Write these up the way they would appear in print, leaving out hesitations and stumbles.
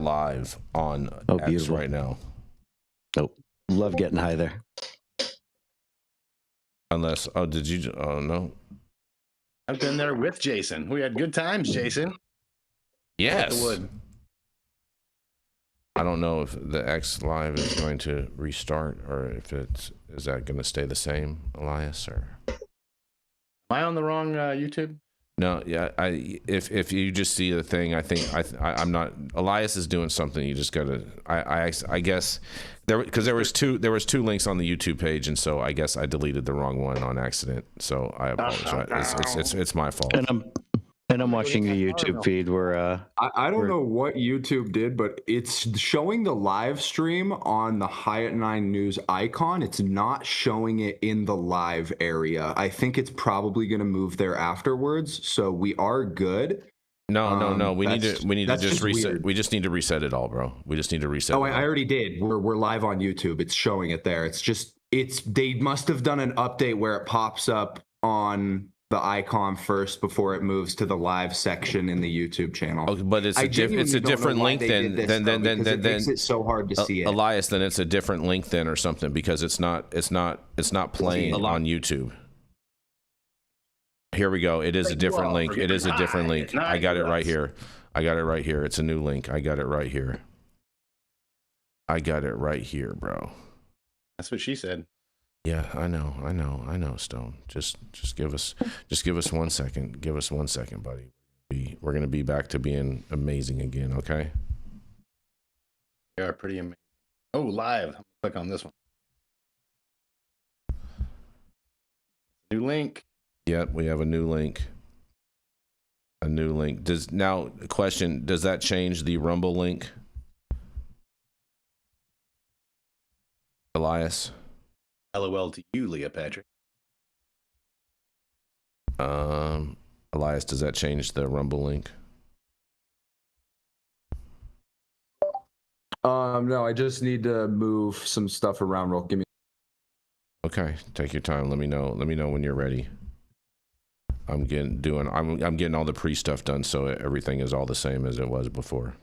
live on X beautiful. right now. Oh, love getting high there. Unless, did you? Oh, no. I've been there with Jason. We had good times, Jason. Yes. The wood. I don't know if the X Live is going to restart or if is that going to stay the same, Elias? Or am I on the wrong YouTube? No, yeah. If you just see the thing, I think I'm not. Elias is doing something. You just gotta. I guess because there was two links on the YouTube page, and so I guess I deleted the wrong one on accident. So I apologize. It's my fault. And I'm watching the YouTube feed where I don't know what YouTube did, but it's showing the live stream on the High at 9 News icon. It's not showing it in the live area. I think it's probably going to move there afterwards. So we are good. No. We need to just reset. Weird. We just need to reset it all, bro. We just need to reset. Oh, I already did. We're live on YouTube. It's showing it there. They must have done an update where it pops up on the icon first before it moves to the live section in the YouTube channel. Oh, but it's a different link then. It makes it so hard to see it. Elias, then it's a different link then or something because it's not playing on YouTube. Here we go. It is a different link. It is a different link. I got it right here. It's a new link. I got it right here. Bro. That's what she said. Yeah, I know, Stone. Just give us 1 second. Give us 1 second, buddy. We're gonna be back to being amazing again, okay? We are pretty amazing. Oh, live. I'm gonna click on this one. New link. Yep, we have a new link. Does that change the Rumble link? Elias? LOL to you, Leah Patrick. Elias, does that change the Rumble link? No, I just need to move some stuff around real. Give me. Okay, take your time. Let me know when you're ready. I'm getting all the pre stuff done, so everything is all the same as it was before.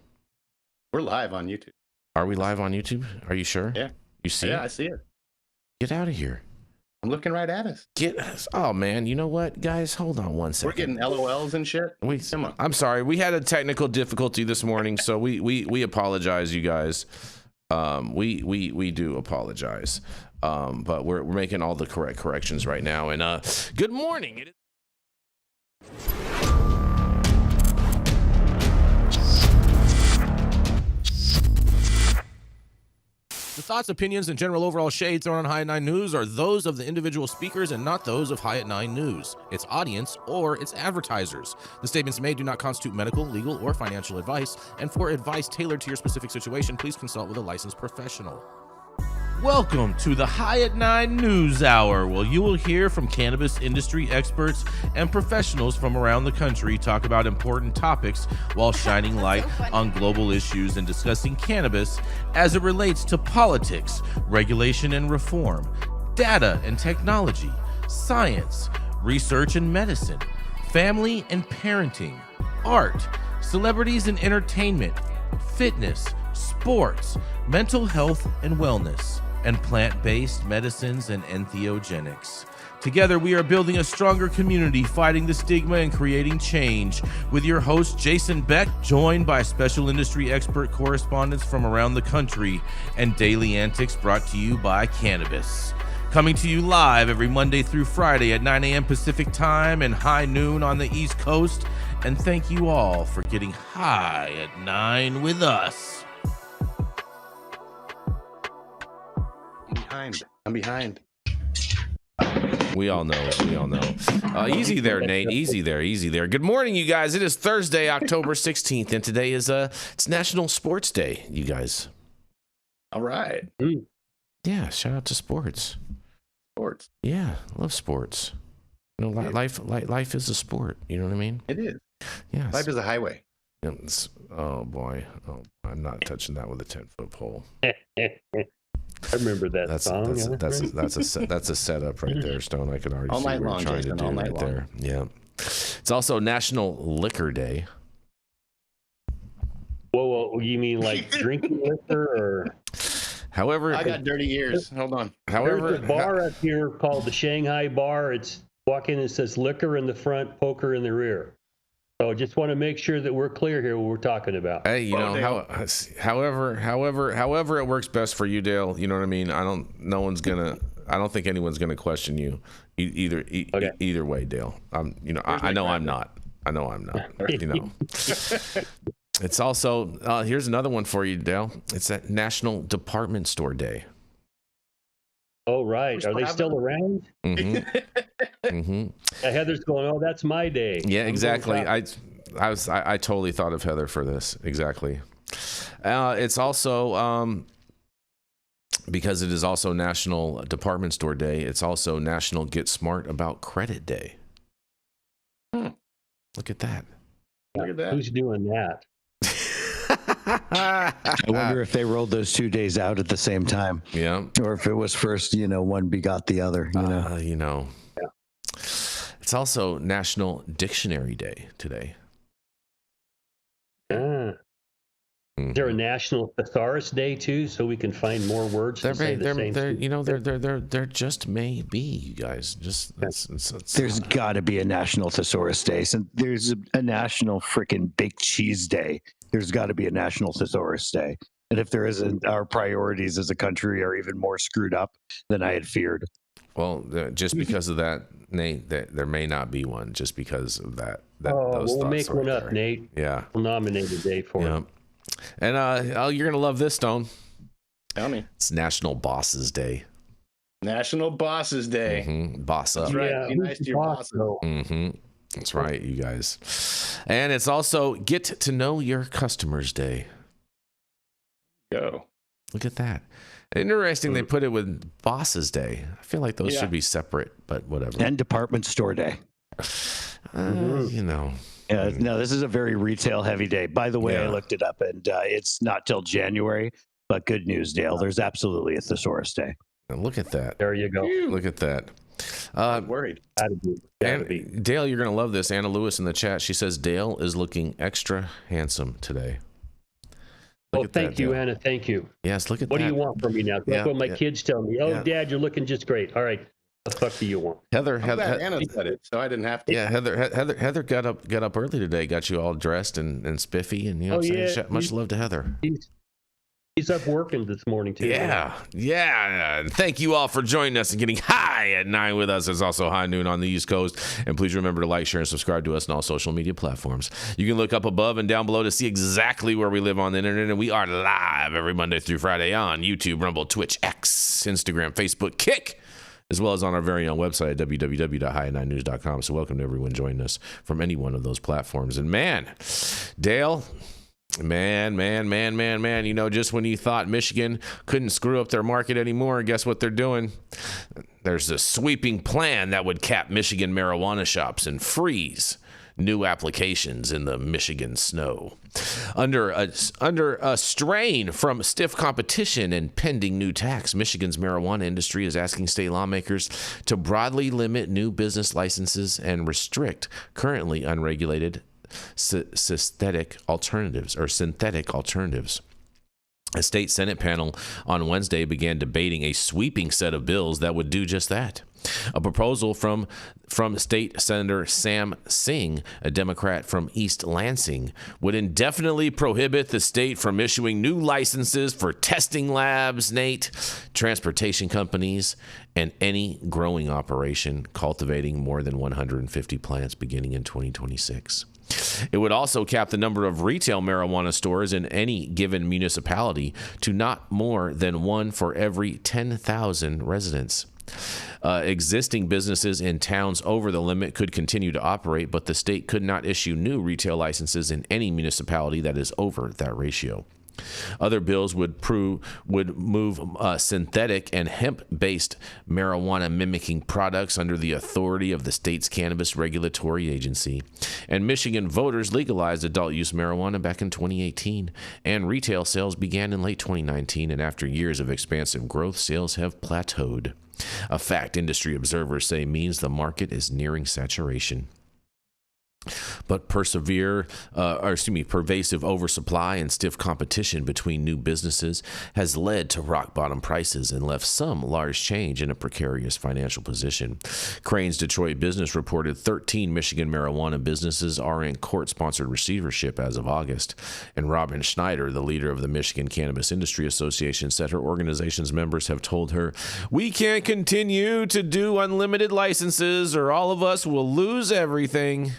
We're live on YouTube. Are we live on YouTube? Are you sure? Yeah. You see? Yeah, I see it. Get out of here. I'm looking right at us. Get us. Oh man, you know what, guys? Hold on 1 second. We're getting LOLs and shit. Come on. I'm sorry. We had a technical difficulty this morning, so we apologize, you guys. We do apologize. But we're making all the corrections right now. And good morning. The thoughts, opinions, and general overall shades thrown on High at 9 News are those of the individual speakers and not those of High at 9 News, its audience, or its advertisers. The statements made do not constitute medical, legal, or financial advice, and for advice tailored to your specific situation, please consult with a licensed professional. Welcome to the High at 9 News Hour, where you will hear from cannabis industry experts and professionals from around the country talk about important topics while shining light on global issues and discussing cannabis as it relates to politics, regulation and reform, data and technology, science, research and medicine, family and parenting, art, celebrities and entertainment, fitness, sports, mental health and wellness, and plant-based medicines and entheogenics. Together, we are building a stronger community, fighting the stigma and creating change. With your host, Jason Beck, joined by special industry expert correspondents from around the country, and daily antics brought to you by Cannabis. Coming to you live every Monday through Friday at 9 a.m. Pacific time and high noon on the East Coast. And thank you all for getting high at 9 with us. I'm behind. We all know. Easy there, Nate. Easy there. Good morning, you guys. It is Thursday, October 16th, and today is it's National Sports Day, you guys. All right. Yeah, shout out to sports. Sports. Yeah, love sports. You know, life is a sport. You know what I mean? It is. Yeah. Life is a highway. Oh boy. Oh, I'm not touching that with a 10-foot pole. I remember that song. That's a setup right there, Stone. I could already all see night what long, you're trying Jason, to do right long. there. Yeah. It's also National Liquor Day. Whoa, you mean like drinking liquor or? However, I got dirty ears. Hold on. however, There's a bar up here called the Shanghai Bar. It's walk in and it says liquor in the front, poker in the rear. So just want to make sure that we're clear here what we're talking about. hey, you know, however it works best for you, Dale. You know what I mean? I don't think anyone's gonna question you either way, Dale. You know, I know I'm not. You know. It's also here's another one for you, Dale. It's that National Department Store Day. Oh, right. Are they still around? Mm-hmm. Mm-hmm. Heather's going, oh, that's my day. Yeah, exactly. I totally thought of Heather for this. Exactly. It's also because it is also National Department Store Day. It's also National Get Smart About Credit Day. Look at that. Look at that. Who's doing that? I wonder if they rolled those 2 days out at the same time. Yeah. Or if it was first, one begot the other, You know. Yeah. It's also National Dictionary Day today. Is there a National Thesaurus Day too, so we can find more words to say the same thing? There just may be, you guys. There's got to be a National Thesaurus Day. So there's a National freaking Baked Cheese Day. There's got to be a National Thesaurus Day. And if there isn't, our priorities as a country are even more screwed up than I had feared. Well, just because of that, Nate, there may not be one. Just because of that. We'll make one up, Nate. Yeah. We'll nominate a day for it. And you're gonna love this, Stone. Tell me. It's National Bosses Day. National Bosses Day. Mm-hmm. Boss up. That's right. Yeah, Be nice to your bosses. Mm-hmm. That's right, you guys. And it's also Get to Know Your Customers Day. Go. Look at that. Interesting. They put it with Bosses Day. I feel like those should be separate, but whatever. And Department Store Day. You know. Yeah, no, this is a very retail heavy day. By the way, I looked it up, and it's not till January. But good news, Dale. There's absolutely a Thesaurus Day. And look at that. There you go. Look at that. I'm worried. Dale, you're going to love this. Anna Lewis in the chat. She says Dale is looking extra handsome today. Thank you, Anna. Thank you. Yes, look at that. What do you want from me now? That's what my kids tell me. Oh, Dad, you're looking just great. All right. What the fuck do you want? Heather, Anna said it, so I didn't have to. Yeah, Heather got up early today, got you all dressed and spiffy, and much love to Heather. He's up working this morning too. Yeah. And thank you all for joining us and getting high at 9 with us. It's also high noon on the East Coast. And please remember to like, share, and subscribe to us on all social media platforms. You can look up above and down below to see exactly where we live on the internet. And we are live every Monday through Friday on YouTube, Rumble, Twitch, X, Instagram, Facebook, Kick, as well as on our very own website at www.high9news.com. So welcome to everyone joining us from any one of those platforms. And man, Dale, man, you know, just when you thought Michigan couldn't screw up their market anymore, guess what they're doing? There's a sweeping plan that would cap Michigan marijuana shops and freeze new applications in the Michigan snow. Under a strain from stiff competition and pending new tax, Michigan's marijuana industry is asking state lawmakers to broadly limit new business licenses and restrict currently unregulated synthetic alternatives. A state Senate panel on Wednesday began debating a sweeping set of bills that would do just that. A proposal from State Senator Sam Singh, a Democrat from East Lansing, would indefinitely prohibit the state from issuing new licenses for testing labs, Nate, transportation companies, and any growing operation cultivating more than 150 plants beginning in 2026. It would also cap the number of retail marijuana stores in any given municipality to not more than one for every 10,000 residents. Existing businesses in towns over the limit could continue to operate, but the state could not issue new retail licenses in any municipality that is over that ratio. Other bills would move synthetic and hemp-based marijuana mimicking products under the authority of the state's cannabis regulatory agency. And Michigan voters legalized adult-use marijuana back in 2018, and retail sales began in late 2019, and after years of expansive growth, sales have plateaued. A fact industry observers say means the market is nearing saturation. But pervasive oversupply and stiff competition between new businesses has led to rock bottom prices and left some large change in a precarious financial position. Crane's Detroit Business reported 13 Michigan marijuana businesses are in court-sponsored receivership as of August. And Robin Schneider, the leader of the Michigan Cannabis Industry Association, said her organization's members have told her, "We can't continue to do unlimited licenses or all of us will lose everything."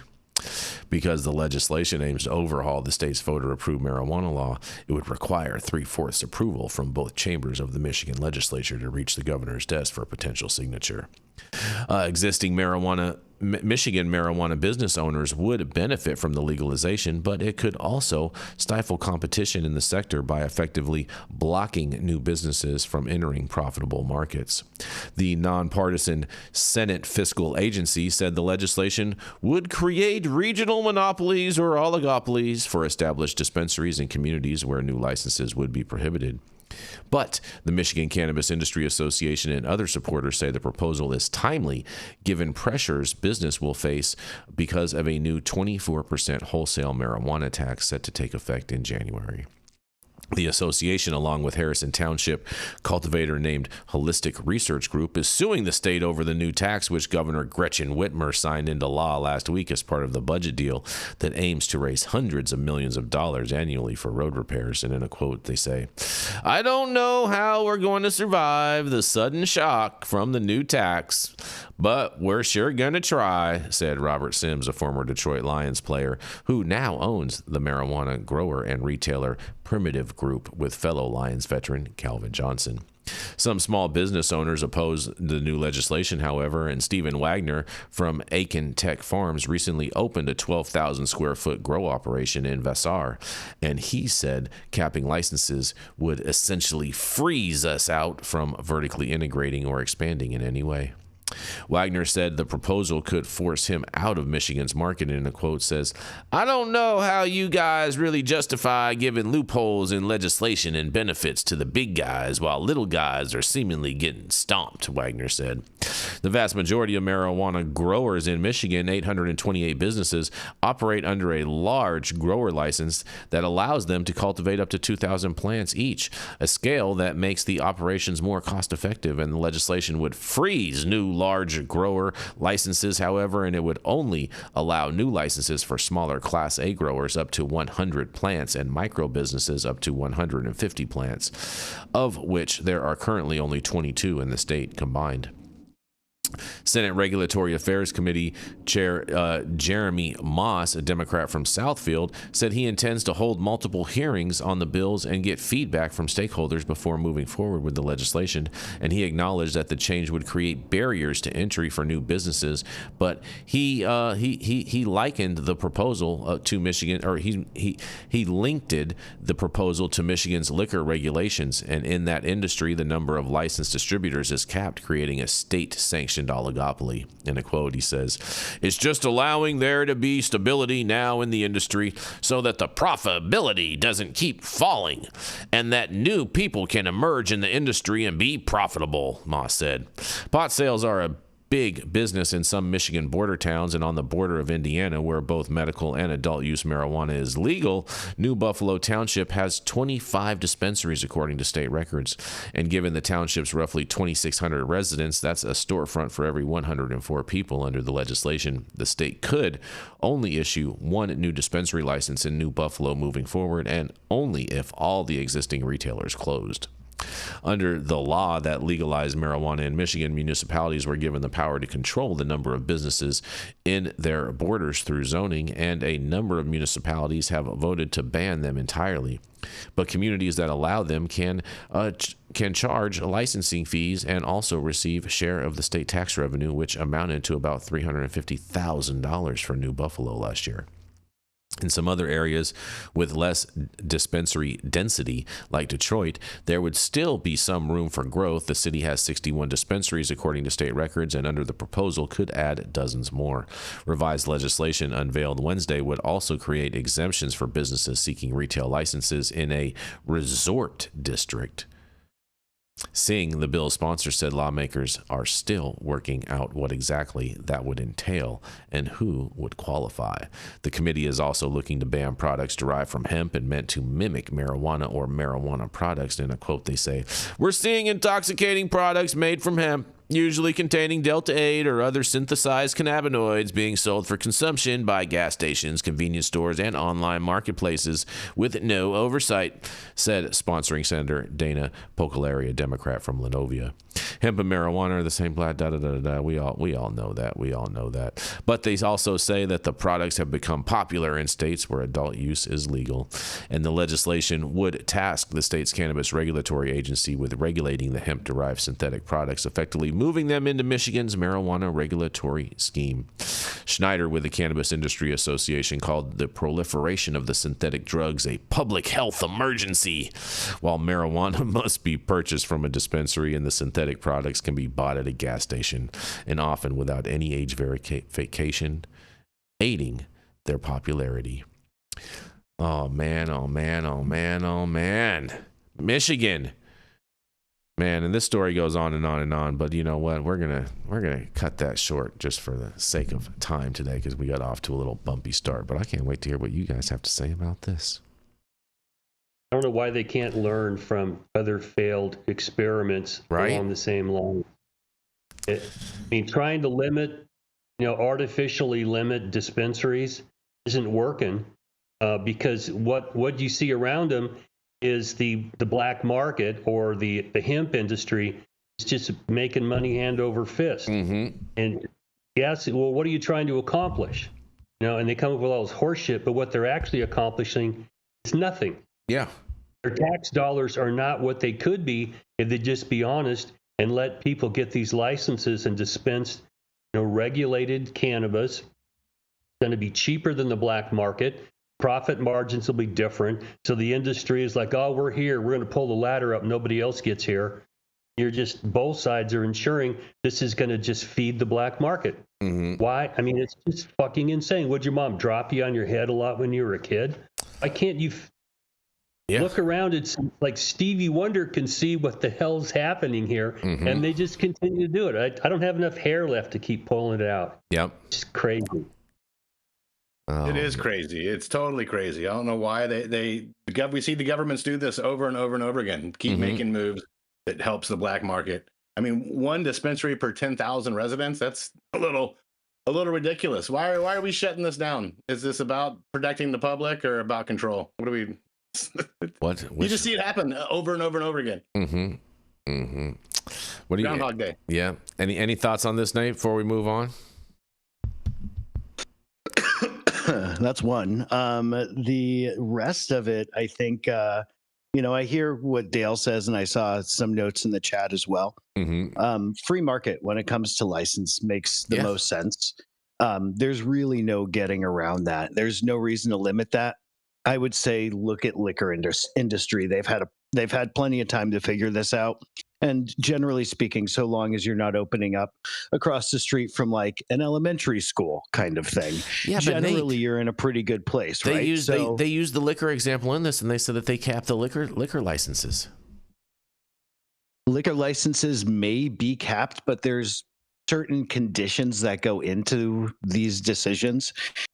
Because the legislation aims to overhaul the state's voter-approved marijuana law, it would require 3/4 approval from both chambers of the Michigan legislature to reach the governor's desk for a potential signature. Existing Michigan marijuana business owners would benefit from the legalization, but it could also stifle competition in the sector by effectively blocking new businesses from entering profitable markets. The nonpartisan Senate Fiscal Agency said the legislation would create regional monopolies or oligopolies for established dispensaries in communities where new licenses would be prohibited. But the Michigan Cannabis Industry Association and other supporters say the proposal is timely, given pressures business will face because of a new 24% wholesale marijuana tax set to take effect in January. The association, along with Harrison Township cultivator named Holistic Research Group, is suing the state over the new tax, which Governor Gretchen Whitmer signed into law last week as part of the budget deal that aims to raise hundreds of millions of dollars annually for road repairs. And in a quote, they say, "I don't know how we're going to survive the sudden shock from the new tax, but we're sure going to try," said Robert Sims, a former Detroit Lions player who now owns the marijuana grower and retailer Primitive Group with fellow Lions veteran Calvin Johnson. Some small business owners oppose the new legislation, however, and Stephen Wagner from Aiken Tech Farms recently opened a 12,000 square foot grow operation in Vassar, and he said capping licenses would essentially freeze us out from vertically integrating or expanding in any way. Wagner said the proposal could force him out of Michigan's market, and in a quote says, "I don't know how you guys really justify giving loopholes in legislation and benefits to the big guys while little guys are seemingly getting stomped," Wagner said. The vast majority of marijuana growers in Michigan, 828 businesses, operate under a large grower license that allows them to cultivate up to 2,000 plants each, a scale that makes the operations more cost-effective, and the legislation would freeze new large grower licenses, however, and it would only allow new licenses for smaller Class A growers up to 100 plants and micro businesses up to 150 plants, of which there are currently only 22 in the state combined. Senate Regulatory Affairs Committee Chair Jeremy Moss, a Democrat from Southfield, said he intends to hold multiple hearings on the bills and get feedback from stakeholders before moving forward with the legislation. And he acknowledged that the change would create barriers to entry for new businesses. But he likened the proposal to Michigan, or he linked the proposal to Michigan's liquor regulations. And in that industry, the number of licensed distributors is capped, creating a state-sanctioned oligopoly. In a quote, he says, "It's just allowing there to be stability now in the industry so that the profitability doesn't keep falling and that new people can emerge in the industry and be profitable," Moss said. Pot sales are a big business in some Michigan border towns, and on the border of Indiana, where both medical and adult use marijuana is legal, New Buffalo Township has 25 dispensaries according to state records. And given the township's roughly 2,600 residents, that's a storefront for every 104 people under the legislation. The state could only issue one new dispensary license in New Buffalo moving forward, and only if all the existing retailers closed. Under the law that legalized marijuana in Michigan, municipalities were given the power to control the number of businesses in their borders through zoning, and a number of municipalities have voted to ban them entirely. But communities that allow them can charge licensing fees and also receive a share of the state tax revenue, which amounted to about $350,000 for New Buffalo last year. In some other areas with less dispensary density, like Detroit, there would still be some room for growth. The city has 61 dispensaries, according to state records, and under the proposal could add dozens more. Revised legislation unveiled Wednesday would also create exemptions for businesses seeking retail licenses in a resort district. Seeing the bill's sponsor said lawmakers are still working out what exactly that would entail and who would qualify. The committee is also looking to ban products derived from hemp and meant to mimic marijuana or marijuana products. In a quote, they say, "We're seeing intoxicating products made from hemp, usually containing Delta-8 or other synthesized cannabinoids, being sold for consumption by gas stations, convenience stores, and online marketplaces with no oversight," said sponsoring Senator Dana Pocolaria, Democrat from Lenovia. Hemp and marijuana are the same plant, We all know that. We all know that. But they also say that the products have become popular in states where adult use is legal, and the legislation would task the state's cannabis regulatory agency with regulating the hemp-derived synthetic products, effectively moving them into Michigan's marijuana regulatory scheme. Schneider with the Cannabis Industry Association called the proliferation of the synthetic drugs a public health emergency. While marijuana must be purchased from a dispensary and the synthetic products can be bought at a gas station, and often without any age verification, aiding their popularity. Oh man, oh man, oh man, oh man. Michigan. Man, and this story goes on and on and on, but you know what? We're gonna cut that short just for the sake of time today, because we got off to a little bumpy start. But I can't wait to hear what you guys have to say about this. I don't know why they can't learn from other failed experiments along the same line. I mean, trying to limit, artificially limit dispensaries isn't working because what you see around them is the black market or the hemp industry is just making money hand over fist. Mm-hmm. And yes, well, what are you trying to accomplish? And they come up with all this horse shit, but what they're actually accomplishing is nothing. Yeah. Their tax dollars are not what they could be if they just be honest and let people get these licenses and dispense, regulated cannabis. It's going to be cheaper than the black market. Profit margins will be different. So the industry is like, oh, we're here. We're going to pull the ladder up. Nobody else gets here. Both sides are ensuring this is going to just feed the black market. Mm-hmm. Why? I mean, it's just fucking insane. Would your mom drop you on your head a lot when you were a kid? Why can't you look around? It's like Stevie Wonder can see what the hell's happening here, and they just continue to do it. I don't have enough hair left to keep pulling it out. Yep. It's crazy. It is crazy. It's totally crazy. I don't know why we see the governments do this over and over and over again. Keep making moves that helps the black market. I mean, one dispensary per 10,000 residents. That's a little ridiculous. Why are we shutting this down? Is this about protecting the public or about control? What do we? You just see it happen over and over and over again. Mm-hmm. Mm-hmm. What do you? Groundhog Day. Yeah. Any thoughts on this, Nate? Before we move on. That's one. The rest of it, I think, I hear what Dale says, and I saw some notes in the chat as well. Mm-hmm. Free market when it comes to license makes the most sense. There's really no getting around that. There's no reason to limit that. I would say look at liquor industry. They've had plenty of time to figure this out. And generally speaking, so long as you're not opening up across the street from like an elementary school kind of thing, generally you're in a pretty good place, right? They used the liquor example in this, and they said that they capped the liquor licenses. Liquor licenses may be capped, but there's certain conditions that go into these decisions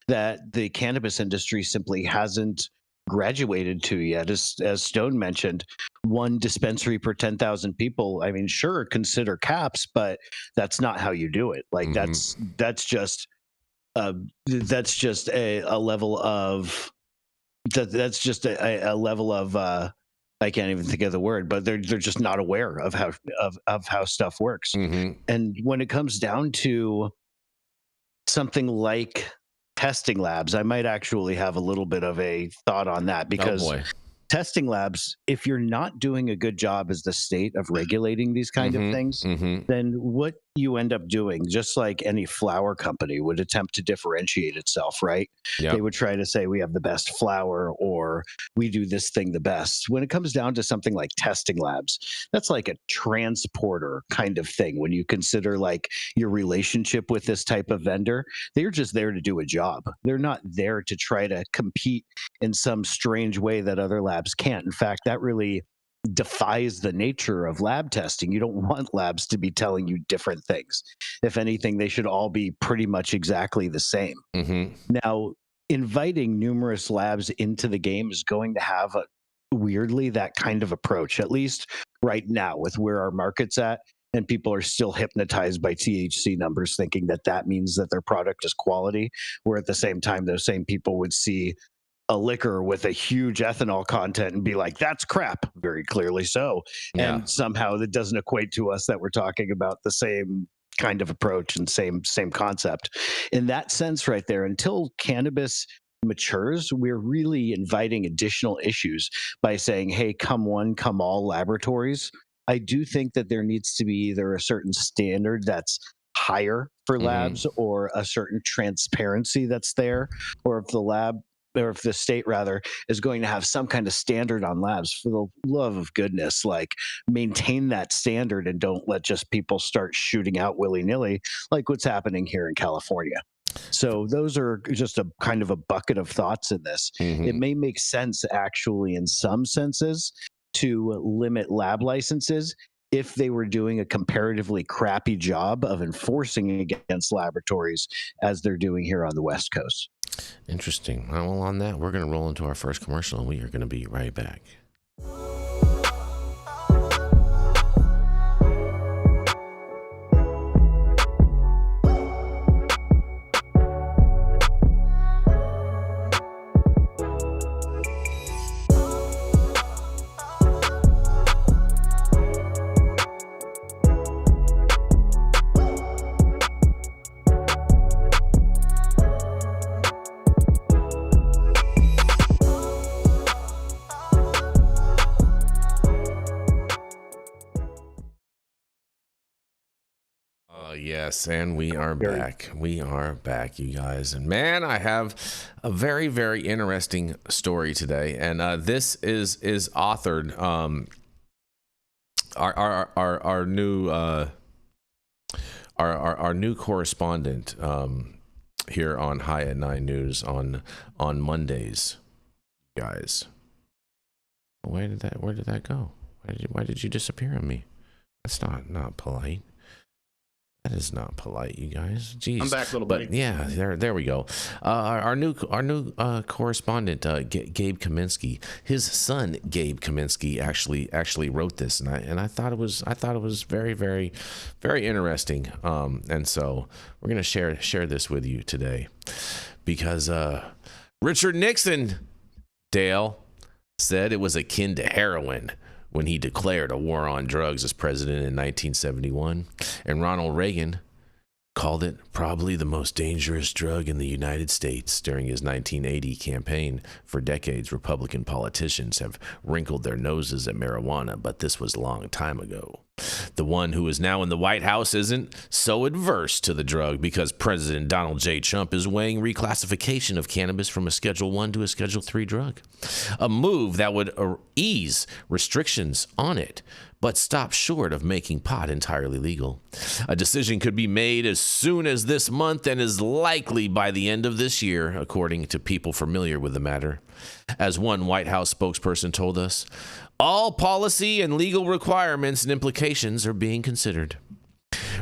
that the cannabis industry simply hasn't graduated to yet. As Stone mentioned, one dispensary per 10,000 people. I mean, sure, consider caps, but that's not how you do it. Like that's just a level of a level of I can't even think of the word, but they're just not aware of how stuff works. And when it comes down to something like testing labs, I might actually have a little bit of a thought on that, because testing labs, if you're not doing a good job as the state of regulating these kind of things, then what you end up doing, just like any flower company would attempt to differentiate itself, right? They would try to say we have the best flower, or we do this thing the best. When it comes down to something like testing labs, that's like a transporter kind of thing. When you consider like your relationship with this type of vendor, they're just there to do a job. They're not there to try to compete in some strange way that other labs can't. In fact, that really defies the nature of lab testing. You don't want labs to be telling you different things. If anything, they should all be pretty much exactly the same. Now, inviting numerous labs into the game is going to have weirdly that kind of approach, at least right now with where our market's at. And people are still hypnotized by THC numbers, thinking that that means that their product is quality, where at the same time, those same people would see a liquor with a huge ethanol content and be like, that's crap, very clearly so. Yeah. And somehow that doesn't equate to us that we're talking about the same kind of approach and same concept. In that sense right there, until cannabis matures, we're really inviting additional issues by saying, hey, come one, come all laboratories. I do think that there needs to be either a certain standard that's higher for labs or a certain transparency that's there, or if the lab or if the state rather is going to have some kind of standard on labs, for the love of goodness, like maintain that standard and don't let just people start shooting out willy-nilly like what's happening here in California. So those are just a kind of a bucket of thoughts in this. It may make sense actually in some senses to limit lab licenses if they were doing a comparatively crappy job of enforcing against laboratories as they're doing here on the West Coast. Interesting. Well, on that, we're going to roll into our first commercial, and we are going to be right back. Yes, and we are back. We are back, you guys. And man, I have a very, very interesting story today. And this is authored our new correspondent here on High at 9 News on Mondays, guys. Where did that go? Why did you disappear on me? That's not polite. That is not polite, you guys. Jeez. I'm back, little buddy. But yeah, there we go. Our new correspondent, Gabe Kaminsky. His son, Gabe Kaminsky, actually wrote this, and I thought it was very, very, very interesting. And so we're gonna share this with you today, because Richard Nixon, Dale, said it was akin to heroin when he declared a war on drugs as president in 1971, and Ronald Reagan called it probably the most dangerous drug in the United States during his 1980 campaign. For decades, Republican politicians have wrinkled their noses at marijuana, but this was a long time ago. The one who is now in the White House isn't so adverse to the drug because President Donald J. Trump is weighing reclassification of cannabis from a Schedule I to a Schedule III drug, a move that would ease restrictions on it, but stop short of making pot entirely legal. A decision could be made as soon as this month and is likely by the end of this year, according to people familiar with the matter. As one White House spokesperson told us, all policy and legal requirements and implications are being considered.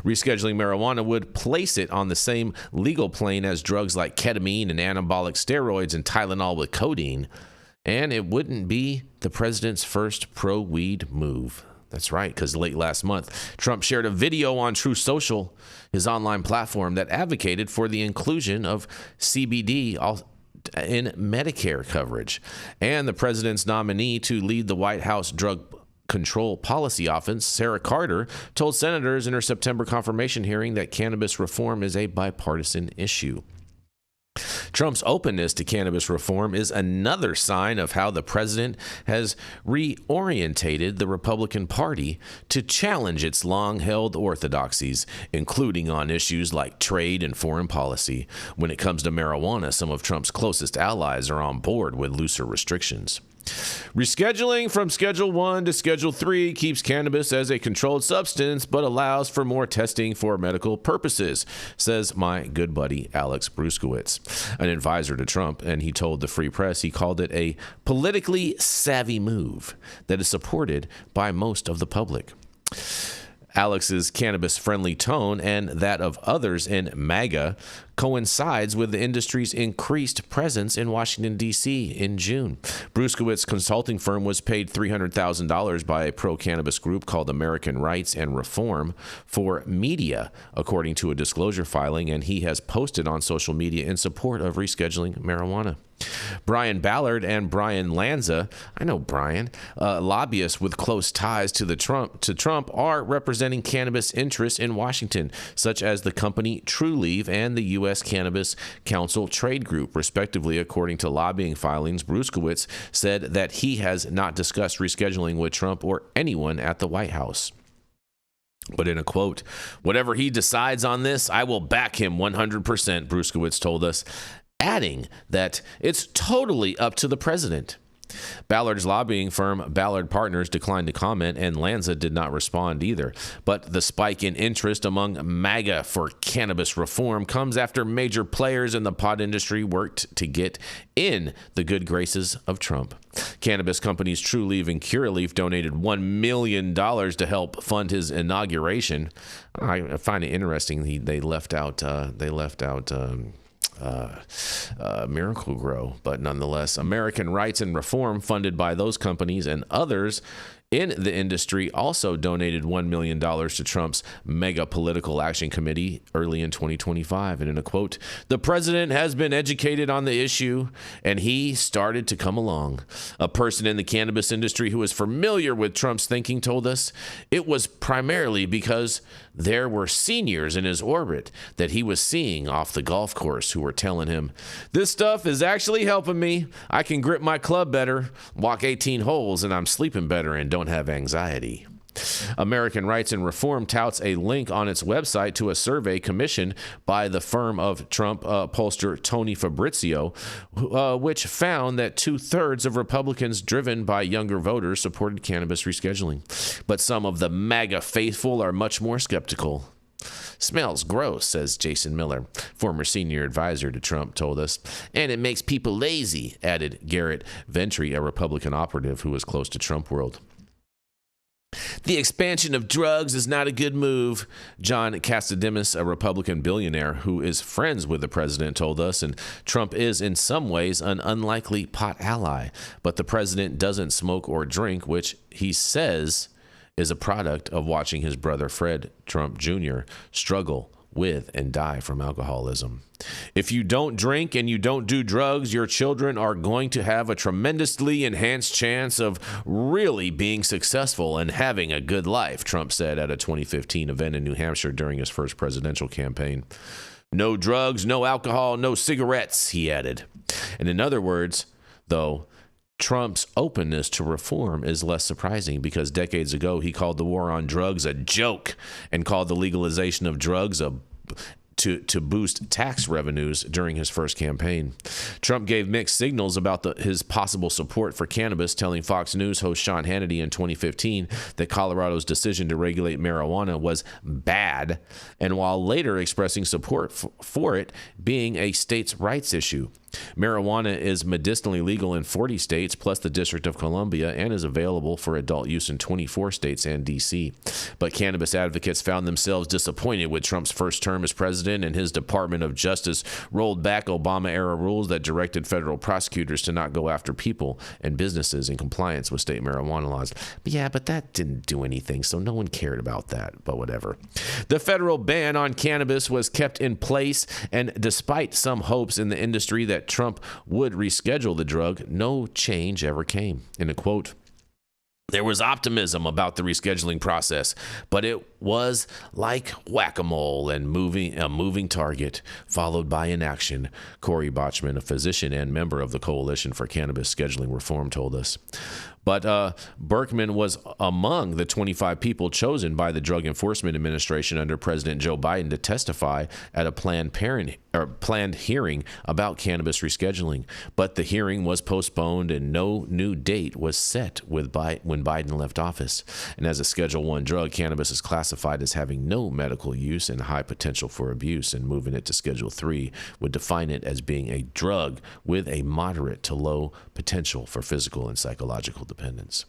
Rescheduling marijuana would place it on the same legal plane as drugs like ketamine and anabolic steroids and Tylenol with codeine, and it wouldn't be the president's first pro-weed move. That's right, because late last month, Trump shared a video on Truth Social, his online platform that advocated for the inclusion of CBD in Medicare coverage. And the president's nominee to lead the White House Drug Control Policy Office, Sarah Carter, told senators in her September confirmation hearing that cannabis reform is a bipartisan issue. Trump's openness to cannabis reform is another sign of how the president has reorientated the Republican Party to challenge its long-held orthodoxies, including on issues like trade and foreign policy. When it comes to marijuana, some of Trump's closest allies are on board with looser restrictions. Rescheduling from Schedule 1 to Schedule 3 keeps cannabis as a controlled substance, but allows for more testing for medical purposes, says my good buddy Alex Bruskowitz, an advisor to Trump, and he told the Free Press he called it a politically savvy move that is supported by most of the public. Alex's cannabis-friendly tone and that of others in MAGA coincides with the industry's increased presence in Washington, D.C. in June. Bruskowitz's consulting firm was paid $300,000 by a pro-cannabis group called American Rights and Reform for media, according to a disclosure filing, and he has posted on social media in support of rescheduling marijuana. Brian Ballard and Brian Lanza, I know Brian, lobbyists with close ties to Trump are representing cannabis interests in Washington, such as the company TrueLeaf and the U.S. Cannabis Council Trade Group, respectively. According to lobbying filings, Bruskowitz said that he has not discussed rescheduling with Trump or anyone at the White House. But in a quote, "Whatever he decides on this, I will back him 100%, Bruskowitz told us, adding that it's totally up to the president. Ballard's lobbying firm, Ballard Partners, declined to comment, and Lanza did not respond either. But the spike in interest among MAGA for cannabis reform comes after major players in the pot industry worked to get in the good graces of Trump. Cannabis companies TrueLeaf and CureLeaf donated $1 million to help fund his inauguration. I find it interesting they left out Miracle Grow, but nonetheless, American Rights and Reform, funded by those companies and others in the industry, also donated $1 million to Trump's mega political action committee early in 2025. And in a quote, "The president has been educated on the issue, and he started to come along." A person in the cannabis industry who is familiar with Trump's thinking told us it was primarily because there were seniors in his orbit that he was seeing off the golf course who were telling him, "This stuff is actually helping me. I can grip my club better, walk 18 holes, and I'm sleeping better and don't have anxiety." American Rights and Reform touts a link on its website to a survey commissioned by the firm of Trump pollster Tony Fabrizio, which found that 2/3 of Republicans driven by younger voters supported cannabis rescheduling. But some of the MAGA faithful are much more skeptical. "Smells gross," says Jason Miller, former senior advisor to Trump, told us. "And it makes people lazy," added Garrett Ventry, a Republican operative who was close to Trump world. "The expansion of drugs is not a good move," John Castademus, a Republican billionaire who is friends with the president, told us, and Trump is in some ways an unlikely pot ally. But the president doesn't smoke or drink, which he says is a product of watching his brother Fred Trump Jr. struggle with and die from alcoholism. "If you don't drink and you don't do drugs, your children are going to have a tremendously enhanced chance of really being successful and having a good life," Trump said at a 2015 event in New Hampshire during his first presidential campaign. "No drugs, no alcohol, no cigarettes," he added. And in other words, though, Trump's openness to reform is less surprising because decades ago he called the war on drugs a joke and called the legalization of drugs to boost tax revenues during his first campaign. Trump gave mixed signals about his possible support for cannabis, telling Fox News host Sean Hannity in 2015 that Colorado's decision to regulate marijuana was bad, and while later expressing support for it being a states' rights issue. Marijuana is medicinally legal in 40 states, plus the District of Columbia, and is available for adult use in 24 states and D.C. But cannabis advocates found themselves disappointed with Trump's first term as president, and his Department of Justice rolled back Obama-era rules that directed federal prosecutors to not go after people and businesses in compliance with state marijuana laws. But that didn't do anything, so no one cared about that, but whatever. The federal ban on cannabis was kept in place, and despite some hopes in the industry that Trump would reschedule the drug, no change ever came. In a quote, "There was optimism about the rescheduling process, but it was like whack-a-mole and a moving target, followed by inaction," Corey Botchman, a physician and member of the Coalition for Cannabis Scheduling Reform, told us. But Berkman was among the 25 people chosen by the Drug Enforcement Administration under President Joe Biden to testify at a planned hearing about cannabis rescheduling. But the hearing was postponed and no new date was set when Biden left office. And as a Schedule I drug, cannabis is classified as having no medical use and high potential for abuse, and moving it to Schedule III would define it as being a drug with a moderate to low potential for physical and psychological dependence.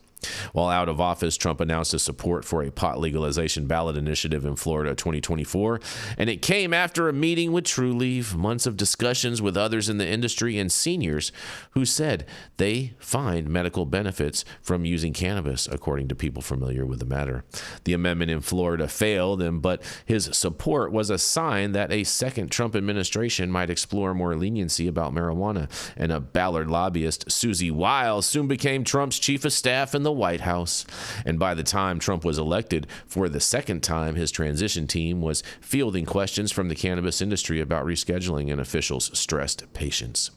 While out of office, Trump announced his support for a pot legalization ballot initiative in Florida 2024, and it came after a meeting with Trulieve, months of discussions with others in the industry and seniors who said they find medical benefits from using cannabis, according to people familiar with the matter. The amendment in Florida failed, but his support was a sign that a second Trump administration might explore more leniency about marijuana, and a Ballard lobbyist, Susie Wiles, soon became Trump's chief of staff in the White House. And by the time Trump was elected for the second time, his transition team was fielding questions from the cannabis industry about rescheduling, and officials stressed patience.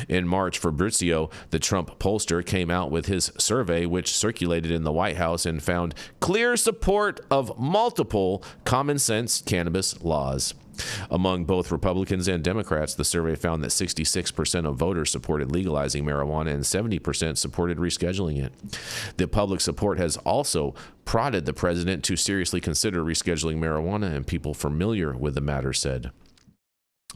In March, Fabrizio, the Trump pollster, came out with his survey, which circulated in the White House and found clear support of multiple common-sense cannabis laws. Among both Republicans and Democrats, the survey found that 66% of voters supported legalizing marijuana and 70% supported rescheduling it. The public support has also prodded the president to seriously consider rescheduling marijuana, and people familiar with the matter said.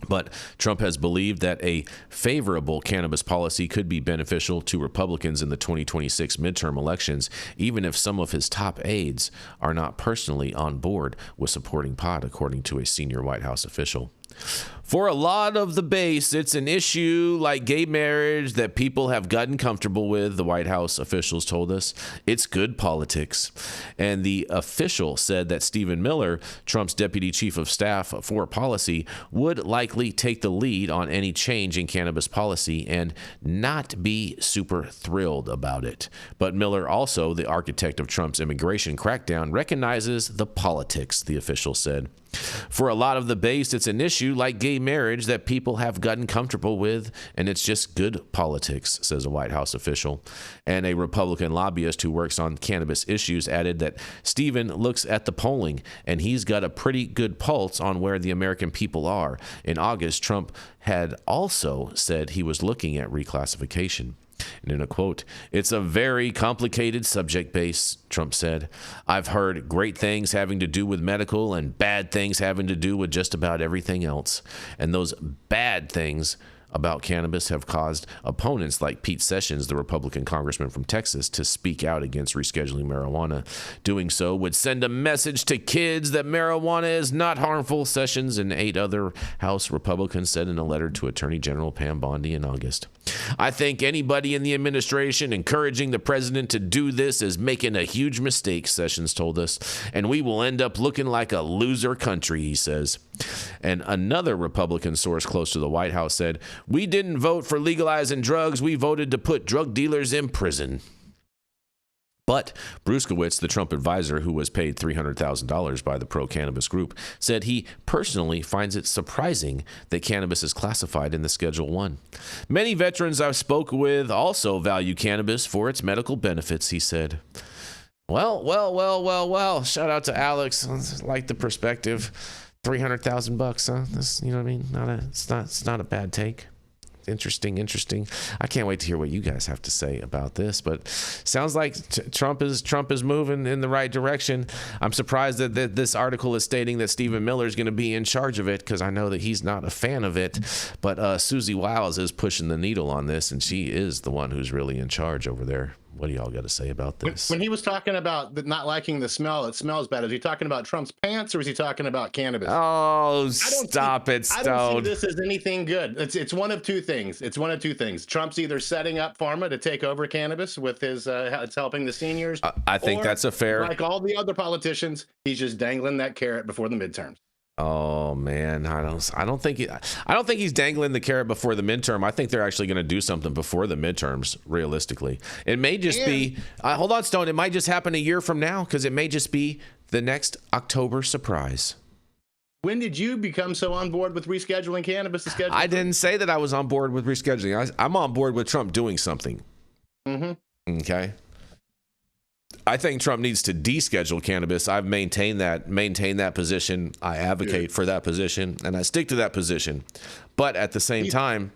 But Trump has believed that a favorable cannabis policy could be beneficial to Republicans in the 2026 midterm elections, even if some of his top aides are not personally on board with supporting pot, according to a senior White House official. For a lot of the base, it's an issue like gay marriage that people have gotten comfortable with, the White House officials told us. It's good politics. And the official said that Stephen Miller, Trump's deputy chief of staff for policy, would likely take the lead on any change in cannabis policy and not be super thrilled about it. But Miller, also the architect of Trump's immigration crackdown, recognizes the politics, the official said. For a lot of the base, it's an issue like gay marriage that people have gotten comfortable with, and it's just good politics, says a White House official. And a Republican lobbyist who works on cannabis issues added that Stephen looks at the polling, and he's got a pretty good pulse on where the American people are. In August, Trump had also said he was looking at reclassification. And in a quote, "It's a very complicated subject base," Trump said. "I've heard great things having to do with medical and bad things having to do with just about everything else. And those bad things about cannabis have caused opponents like Pete Sessions, the Republican congressman from Texas, to speak out against rescheduling marijuana. Doing so would send a message to kids that marijuana is not harmful," Sessions and 8 other House Republicans said in a letter to Attorney General Pam Bondi in August. "I think anybody in the administration encouraging the president to do this is making a huge mistake," Sessions told us, "and we will end up looking like a loser country," he says. And another Republican source close to the White House said, "We didn't vote for legalizing drugs. We voted to put drug dealers in prison." But Bruskowitz, the Trump advisor who was paid $300,000 by the pro-cannabis group, said he personally finds it surprising that cannabis is classified in the Schedule I. "Many veterans I've spoken with also value cannabis for its medical benefits," he said. Well. Shout out to Alex. I like the perspective. $300,000, huh? That's, you know what I mean? It's not a bad take. Interesting. I can't wait to hear what you guys have to say about this, but sounds like Trump is moving in the right direction. I'm surprised that this article is stating that Stephen Miller is going to be in charge of it, because I know that he's not a fan of it, but Susie Wiles is pushing the needle on this, and she is the one who's really in charge over there. What do y'all got to say about this? When he was talking about not liking the smell, it smells bad. Is he talking about Trump's pants, or is he talking about cannabis? Oh, stop it, Stone. I don't see this as anything good. It's one of two things. Trump's either setting up pharma to take over cannabis with his, it's helping the seniors. I think that's a fair. Like all the other politicians, he's just dangling that carrot before the midterms. Oh man, I don't think he's dangling the carrot before the midterm. I think they're actually going to do something before the midterms. Realistically, it may just be. Hold on, Stone. It might just happen a year from now, because it may just be the next October surprise. When did you become so on board with rescheduling cannabis? I didn't say that I was on board with rescheduling. I'm on board with Trump doing something. Mm-hmm. Okay. I think Trump needs to deschedule cannabis. I've maintained that position. I advocate for that position, and I stick to that position. But at the same time,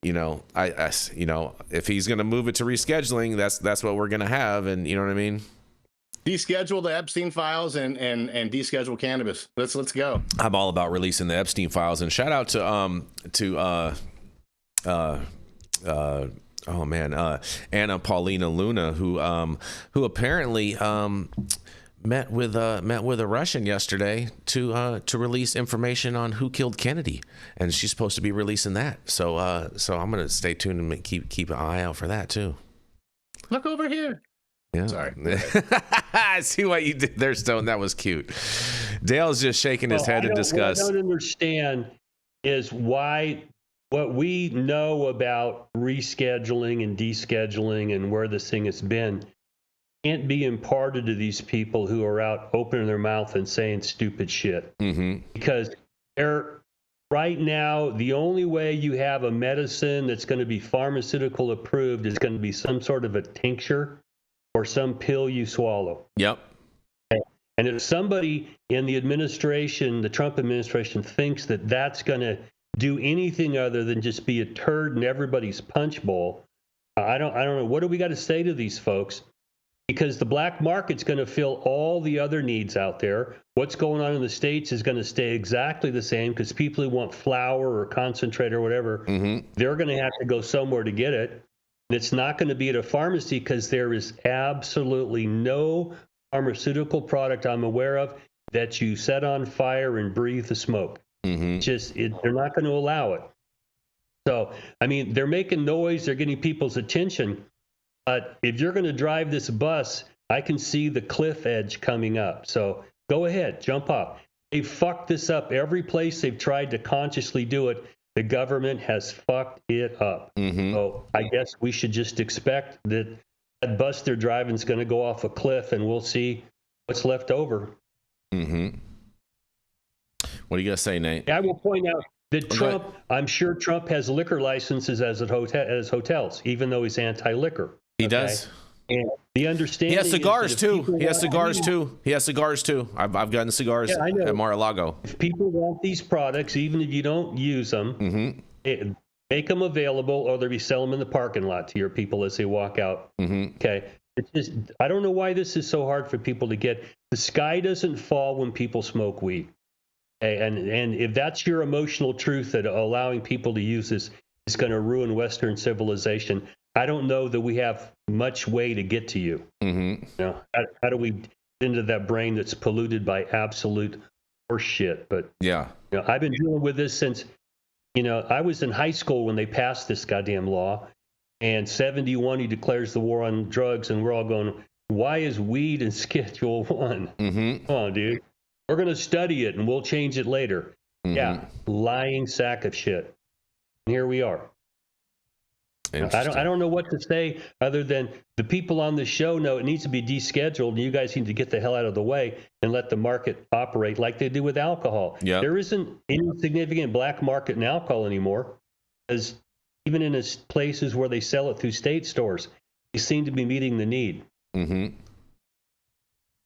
you know, if he's going to move it to rescheduling, that's what we're going to have, and you know what I mean. Deschedule the Epstein files and deschedule cannabis. Let's go. I'm all about releasing the Epstein files, and shout out to Anna Paulina Luna, who apparently met with a Russian yesterday to release information on who killed Kennedy, and she's supposed to be releasing that. So I'm gonna stay tuned and keep an eye out for that too. Look over here. Yeah. Sorry. I see what you did there, Stone. That was cute. Dale's just shaking his head in disgust. What I don't understand is why what we know about rescheduling and descheduling and where this thing has been can't be imparted to these people who are out opening their mouth and saying stupid shit. Mm-hmm. Because they're right now, the only way you have a medicine that's going to be pharmaceutical approved is going to be some sort of a tincture or some pill you swallow. Yep. And if somebody in the administration, the Trump administration, thinks that that's going to do anything other than just be a turd in everybody's punch bowl, I don't know. What do we got to say to these folks? Because the black market's going to fill all the other needs out there. What's going on in the States is going to stay exactly the same because people who want flour or concentrate or whatever, they're going to have to go somewhere to get it. It's not going to be at a pharmacy because there is absolutely no pharmaceutical product I'm aware of that you set on fire and breathe the smoke. They're not going to allow it. So, I mean, they're making noise. They're getting people's attention. But if you're going to drive this bus, I can see the cliff edge coming up. So go ahead, jump up. They've fucked this up every place they've tried to consciously do it. The government has fucked it up. So I guess we should just expect that bus they're driving is going to go off a cliff, and we'll see what's left over. What are you going to say, Nate? I will point out that Trump, I'm sure Trump has liquor licenses as hotels, even though he's anti-liquor. He does. And the understanding he has cigars too. He has cigars too. I've gotten cigars at Mar-a-Lago. If people want these products, even if you don't use them, make them available, or they'll be selling them in the parking lot to your people as they walk out. Okay. It's just, I don't know why this is so hard for people to get. The sky doesn't fall when people smoke weed. And if that's your emotional truth that allowing people to use this is going to ruin Western civilization, I don't know that we have much way to get to you. You know, how do we get into that brain that's polluted by absolute horseshit? But yeah, you know, I've been dealing with this since, you know, I was in high school when they passed this goddamn law, and 71 he declares the war on drugs, and we're all going, why is weed in Schedule 1? Come on, dude. We're going to study it and we'll change it later. Yeah, lying sack of shit. And here we are. I don't know what to say other than the people on the show know it needs to be descheduled, and you guys need to get the hell out of the way and let the market operate like they do with alcohol. There isn't any significant black market in alcohol anymore, as even in places where they sell it through state stores, they seem to be meeting the need.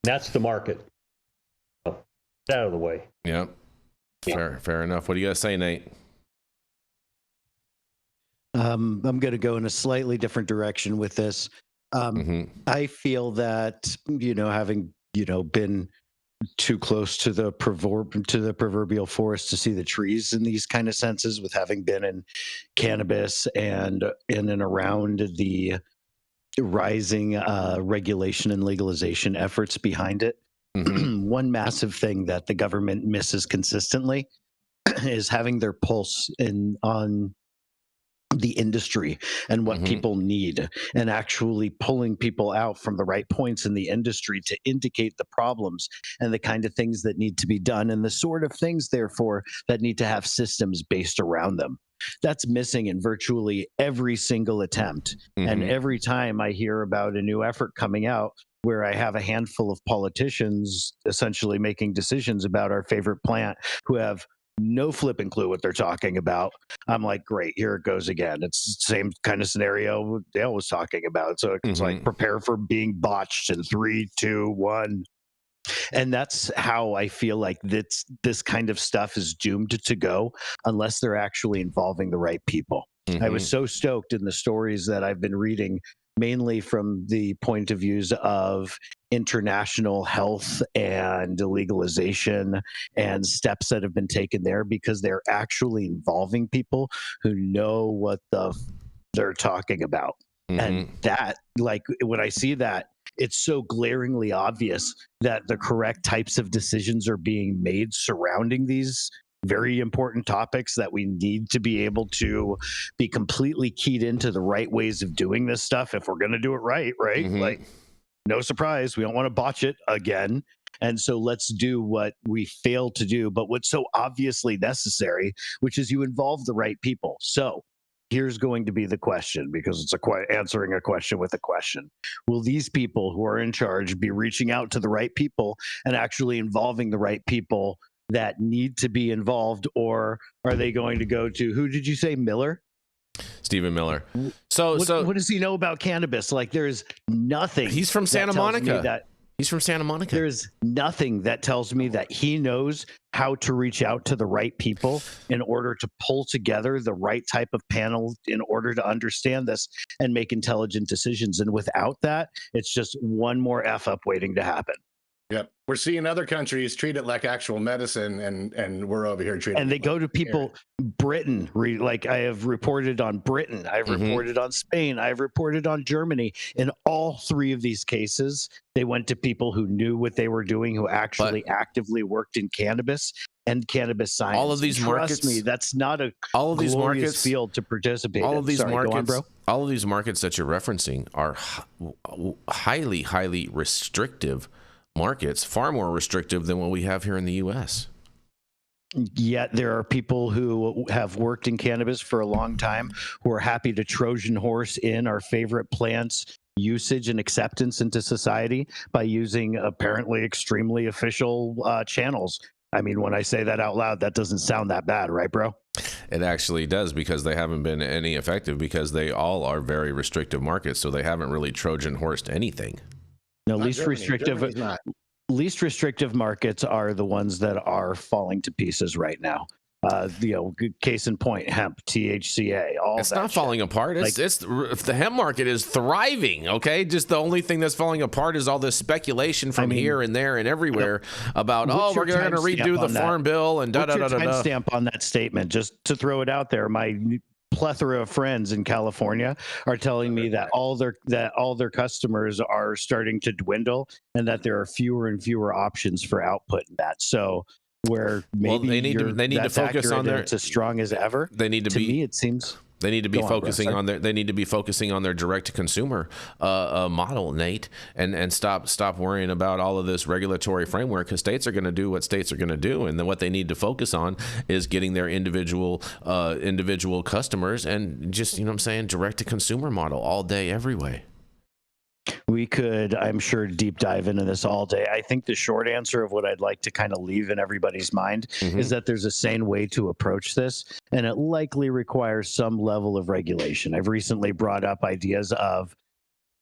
That's the market. So, get out of the way. Yeah. Fair enough. What do you guys say, Nate? I'm going to go in a slightly different direction with this. I feel that, you know, having, you know, been too close to the proverbial forest to see the trees in these kind of senses, with having been in cannabis and in and around the rising regulation and legalization efforts behind it. One massive thing that the government misses consistently is having their pulse on the industry and what people need, and actually pulling people out from the right points in the industry to indicate the problems and the kind of things that need to be done, and the sort of things, therefore, that need to have systems based around them. That's missing in virtually every single attempt. And every time I hear about a new effort coming out where I have a handful of politicians essentially making decisions about our favorite plant who have no flipping clue what they're talking about. I'm like, great, here it goes again. It's the same kind of scenario Dale was talking about. So it's like, prepare for being botched in 3, 2, 1. And that's how I feel like this kind of stuff is doomed to go unless they're actually involving the right people. I was so stoked in the stories that I've been reading, mainly from the point of views of international health and legalization and steps that have been taken there, because they're actually involving people who know what they're talking about. And that, like, when I see that, it's so glaringly obvious that the correct types of decisions are being made surrounding these very important topics, that we need to be able to be completely keyed into the right ways of doing this stuff if we're going to do it right. Like, no surprise, we don't want to botch it again. And so let's do what we failed to do, but what's so obviously necessary, which is you involve the right people. So here's going to be the question, because it's answering a question with a question. Will these people who are in charge be reaching out to the right people and actually involving the right people that need to be involved, or are they going to go to, who did you say, Miller? Stephen Miller. So what does he know about cannabis? Like, there's nothing. He's from Santa Monica. He's from Santa Monica. There's nothing that tells me that he knows how to reach out to the right people in order to pull together the right type of panel in order to understand this and make intelligent decisions. And without that, it's just one more F up waiting to happen. Yep. We're seeing other countries treat it like actual medicine, and we're over here treating it. And they go to people, Britain, like I have reported on Britain, I've reported on Spain, I've reported on Germany. In all 3 of these cases, they went to people who knew what they were doing, who actually actively worked in cannabis and cannabis science. All of these markets, trust me, that's not a glorious field to participate in. All of these markets, go on, bro. All of these markets that you're referencing are highly restrictive markets, far more restrictive than what we have here in the U.S. Yet there are people who have worked in cannabis for a long time who are happy to Trojan horse in our favorite plants' usage and acceptance into society by using apparently extremely official channels. I mean, when I say that out loud, that doesn't sound that bad, right, bro? It actually does, because they haven't been any effective, because they all are very restrictive markets, so they haven't really Trojan horsed anything. No, least restrictive markets are the ones that are falling to pieces right now. Case in point, hemp, THCA, all it's that. It's not falling apart. It's the hemp market is thriving. Okay, just the only thing that's falling apart is all this speculation from here and there and everywhere about we're going to redo the farm bill and da da da da. What's your timestamp on that statement? Just to throw it out there, my plethora of friends in California are telling me that all their customers are starting to dwindle, and that there are fewer and fewer options for output in that. So where maybe they need to focus on it's as strong as ever. They need to me, it seems. They need to be focusing on their. They need to be focusing on their direct to consumer model, Nate, and stop worrying about all of this regulatory framework, because states are going to do what states are going to do, and then what they need to focus on is getting their individual customers, and just, you know what I'm saying, direct to consumer model all day, every way. We could, I'm sure, deep dive into this all day. I think the short answer of what I'd like to kind of leave in everybody's mind is that there's a sane way to approach this, and it likely requires some level of regulation. I've recently brought up ideas of,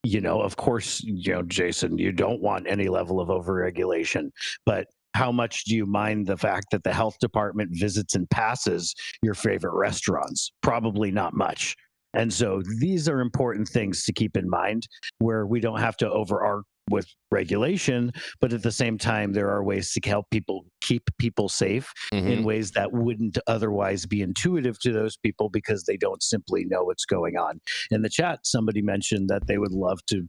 of course, Jason, you don't want any level of overregulation, but how much do you mind the fact that the health department visits and passes your favorite restaurants? Probably not much. And so these are important things to keep in mind, where we don't have to overarch with regulation, but at the same time, there are ways to help people keep people safe in ways that wouldn't otherwise be intuitive to those people, because they don't simply know what's going on. In the chat, somebody mentioned that they would love to,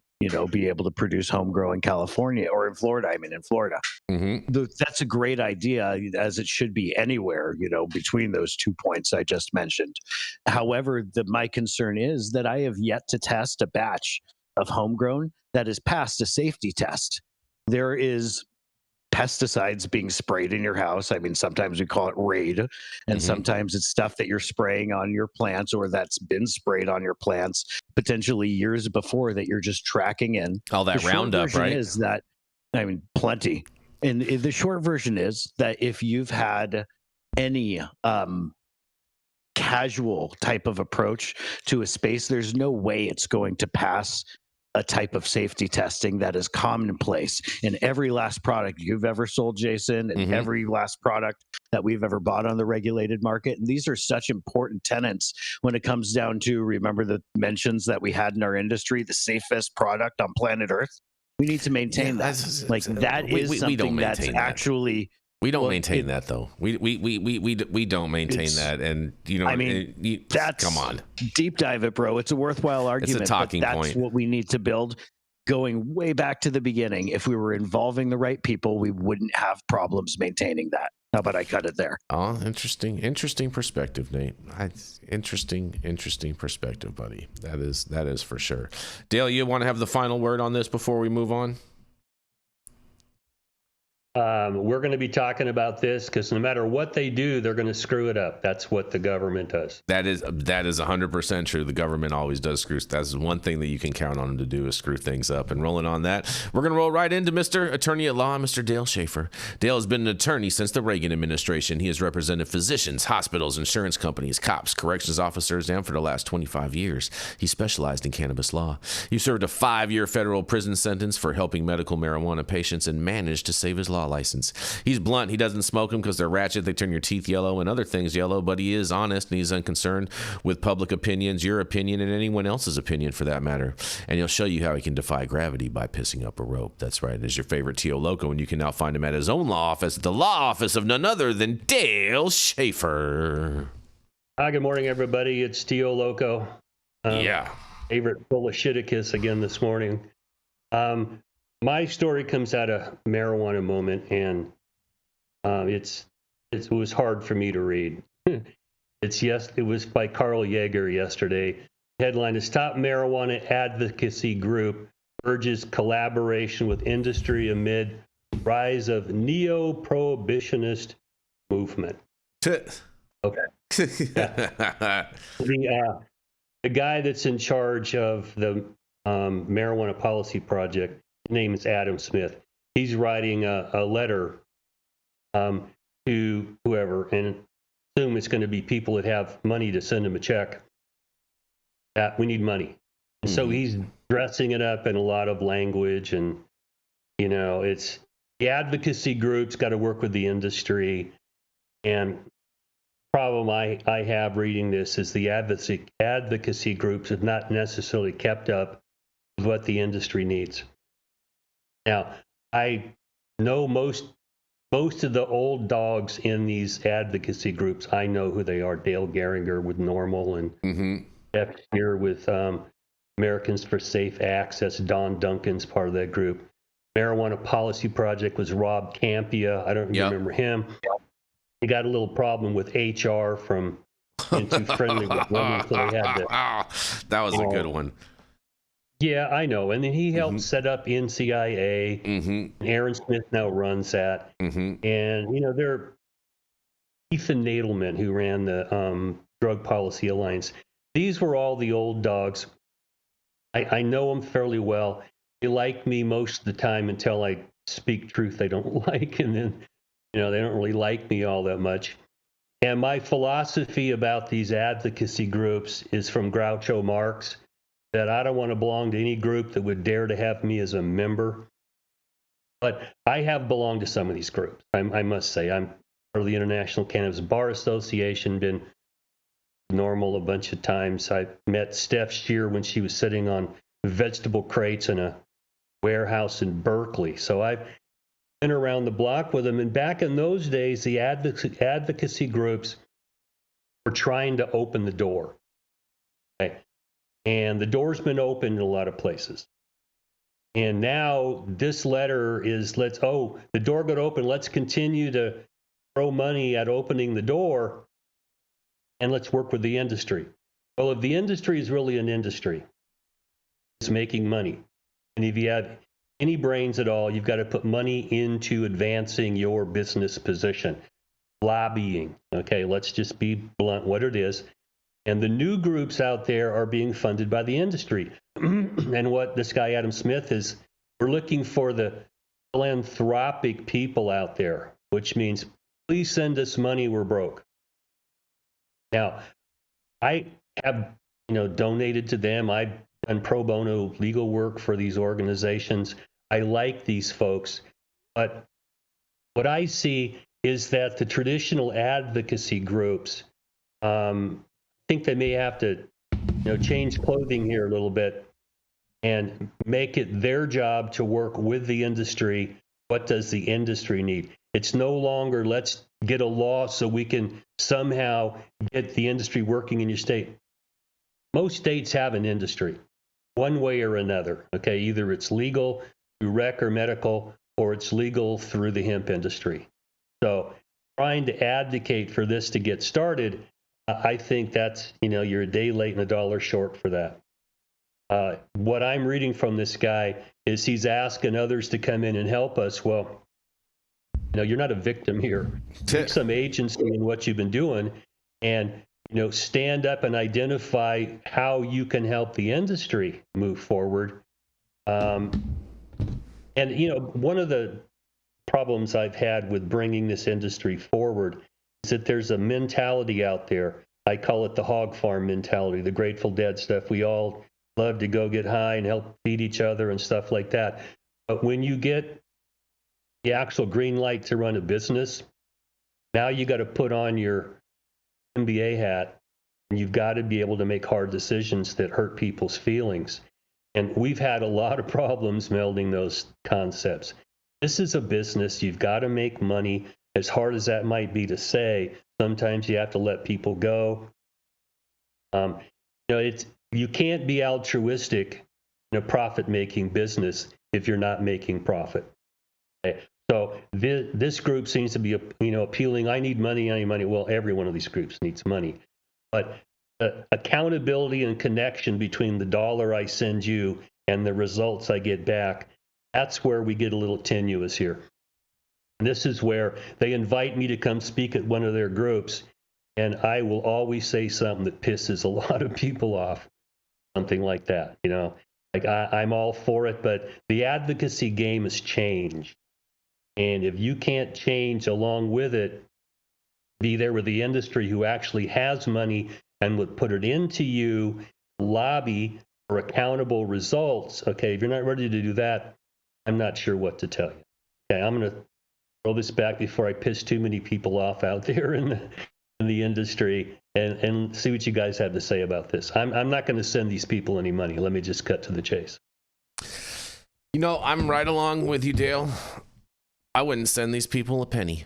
be able to produce homegrown in California or in Florida. I mean, in Florida. That's a great idea, as it should be anywhere, between those 2 points I just mentioned. However, my concern is that I have yet to test a batch of homegrown that has passed a safety test. There is pesticides being sprayed in your house. I mean, sometimes we call it Raid, and sometimes it's stuff that you're spraying on your plants, or that's been sprayed on your plants potentially years before, that you're just tracking in. All that Roundup, right? Is that, I mean, plenty. And the short version is that if you've had any casual type of approach to a space, there's no way it's going to pass a type of safety testing that is commonplace in every last product you've ever sold, Jason, and every last product that we've ever bought on the regulated market. And these are such important tenets when it comes down to, remember the mentions that we had in our industry, the safest product on planet Earth. We need to maintain that. Like that is something that's actually. We don't maintain that though. We don't maintain that, and you know, I mean, that's, come on, deep dive it, bro. It's a worthwhile argument. It's a talking but that's point. What we need to build, going way back to the beginning. If we were involving the right people, we wouldn't have problems maintaining that. How about I cut it there? Oh, interesting perspective, Nate. Interesting perspective, buddy. That is for sure. Dale, you want to have the final word on this before we move on? We're going to be talking about this because no matter what they do, they're going to screw it up. That's what the government does. That is 100% true. The government always does screw. That's one thing that you can count on them to do is screw things up. And rolling on that, we're going to roll right into Mr. Attorney at Law, Mr. Dale Schafer. Dale has been an attorney since the Reagan administration. He has represented physicians, hospitals, insurance companies, cops, corrections officers, and for the last 25 years, he specialized in cannabis law. He served a 5-year federal prison sentence for helping medical marijuana patients and managed to save his law license. He's blunt. He doesn't smoke them because they're ratchet. They turn your teeth yellow and other things yellow, but he is honest and he's unconcerned with public opinions, your opinion, and anyone else's opinion for that matter. And he'll show you how he can defy gravity by pissing up a rope. That's right. It is your favorite Tio Loco, and you can now find him at his own law office, the law office of none other than Dale Schafer. Hi, good morning, everybody. It's Tio Loco. Yeah. Favorite bullshiticus again this morning. My story comes out of marijuana moment, and it was hard for me to read. It was by Carl Yeager yesterday. Headline is Top Marijuana Advocacy Group Urges Collaboration with Industry Amid Rise of Neo-Prohibitionist Movement. Okay. The guy that's in charge of the Marijuana Policy Project, his name is Adam Smith. He's writing a letter to whoever, and assume it's going to be people that have money to send him a check. We need money. And so he's dressing it up in a lot of language, and it's the advocacy groups got to work with the industry. And problem I have reading this is the advocacy groups have not necessarily kept up with what the industry needs. Now, I know most of the old dogs in these advocacy groups. I know who they are. Dale Geringer with NORML, and Jeff here with Americans for Safe Access. Don Duncan's part of that group. Marijuana Policy Project was Rob Campia. I don't remember him. He got a little problem with HR from being too friendly with women, so they had to. That was a good one. Yeah, I know. And then he helped set up NCIA. Aaron Smith now runs that. And, they're Ethan Nadelman, who ran the Drug Policy Alliance. These were all the old dogs. I know them fairly well. They like me most of the time until I speak truth they don't like. And then, they don't really like me all that much. And my philosophy about these advocacy groups is from Groucho Marx, that I don't want to belong to any group that would dare to have me as a member. But I have belonged to some of these groups. I must say, I'm part of the International Cannabis Bar Association, been NORML a bunch of times. I met Steph Shear when she was sitting on vegetable crates in a warehouse in Berkeley. So I've been around the block with them. And back in those days, the advocacy groups were trying to open the door. Okay. And the door's been opened in a lot of places. And now this letter is, the door got open. Let's continue to throw money at opening the door, and let's work with the industry. Well, if the industry is really an industry, it's making money. And if you have any brains at all, you've got to put money into advancing your business position. Lobbying. Okay, let's just be blunt what it is. And the new groups out there are being funded by the industry. And what this guy, Adam Smith, is, we're looking for the philanthropic people out there, which means Please send us money. We're broke. Now, I have, donated to them. I've done pro bono legal work for these organizations. I like these folks, but what I see is that the traditional advocacy groups, think they may have to, change clothing here a little bit and make it their job to work with the industry. What does the industry need? It's no longer let's get a law so we can somehow get the industry working in your state. Most states have an industry, one way or another. Okay, either it's legal through rec or medical, or it's legal through the hemp industry. So trying to advocate for this to get started, I think that's, you're a day late and a dollar short for that. What I'm reading from this guy is he's asking others to come in and help us. Well, you're not a victim here. Take some agency in what you've been doing and, stand up and identify how you can help the industry move forward. And, one of the problems I've had with bringing this industry forward is that there's a mentality out there. I call it the hog farm mentality, the Grateful Dead stuff. We all love to go get high and help feed each other and stuff like that. But when you get the actual green light to run a business, now you got to put on your MBA hat and you've got to be able to make hard decisions that hurt people's feelings. And we've had a lot of problems melding those concepts. This is a business. You've got to make money. As hard as that might be to say, sometimes you have to let people go. You can't be altruistic in a profit-making business if you're not making profit. Okay? So this group seems to be, appealing. I need money. Well, every one of these groups needs money, but accountability and connection between the dollar I send you and the results I get back, that's where we get a little tenuous here. And this is where they invite me to come speak at one of their groups, and I will always say something that pisses a lot of people off, something like that. I'm all for it, but the advocacy game has changed. And if you can't change along with it, be there with the industry who actually has money and would put it into you, lobby for accountable results. Okay, if you're not ready to do that, I'm not sure what to tell you. Okay, I'm going to throw this back before I piss too many people off out there in the industry and see what you guys have to say about this. I'm not going to send these people any money. Let me just cut to the chase. I'm right along with you, Dale. I wouldn't send these people a penny.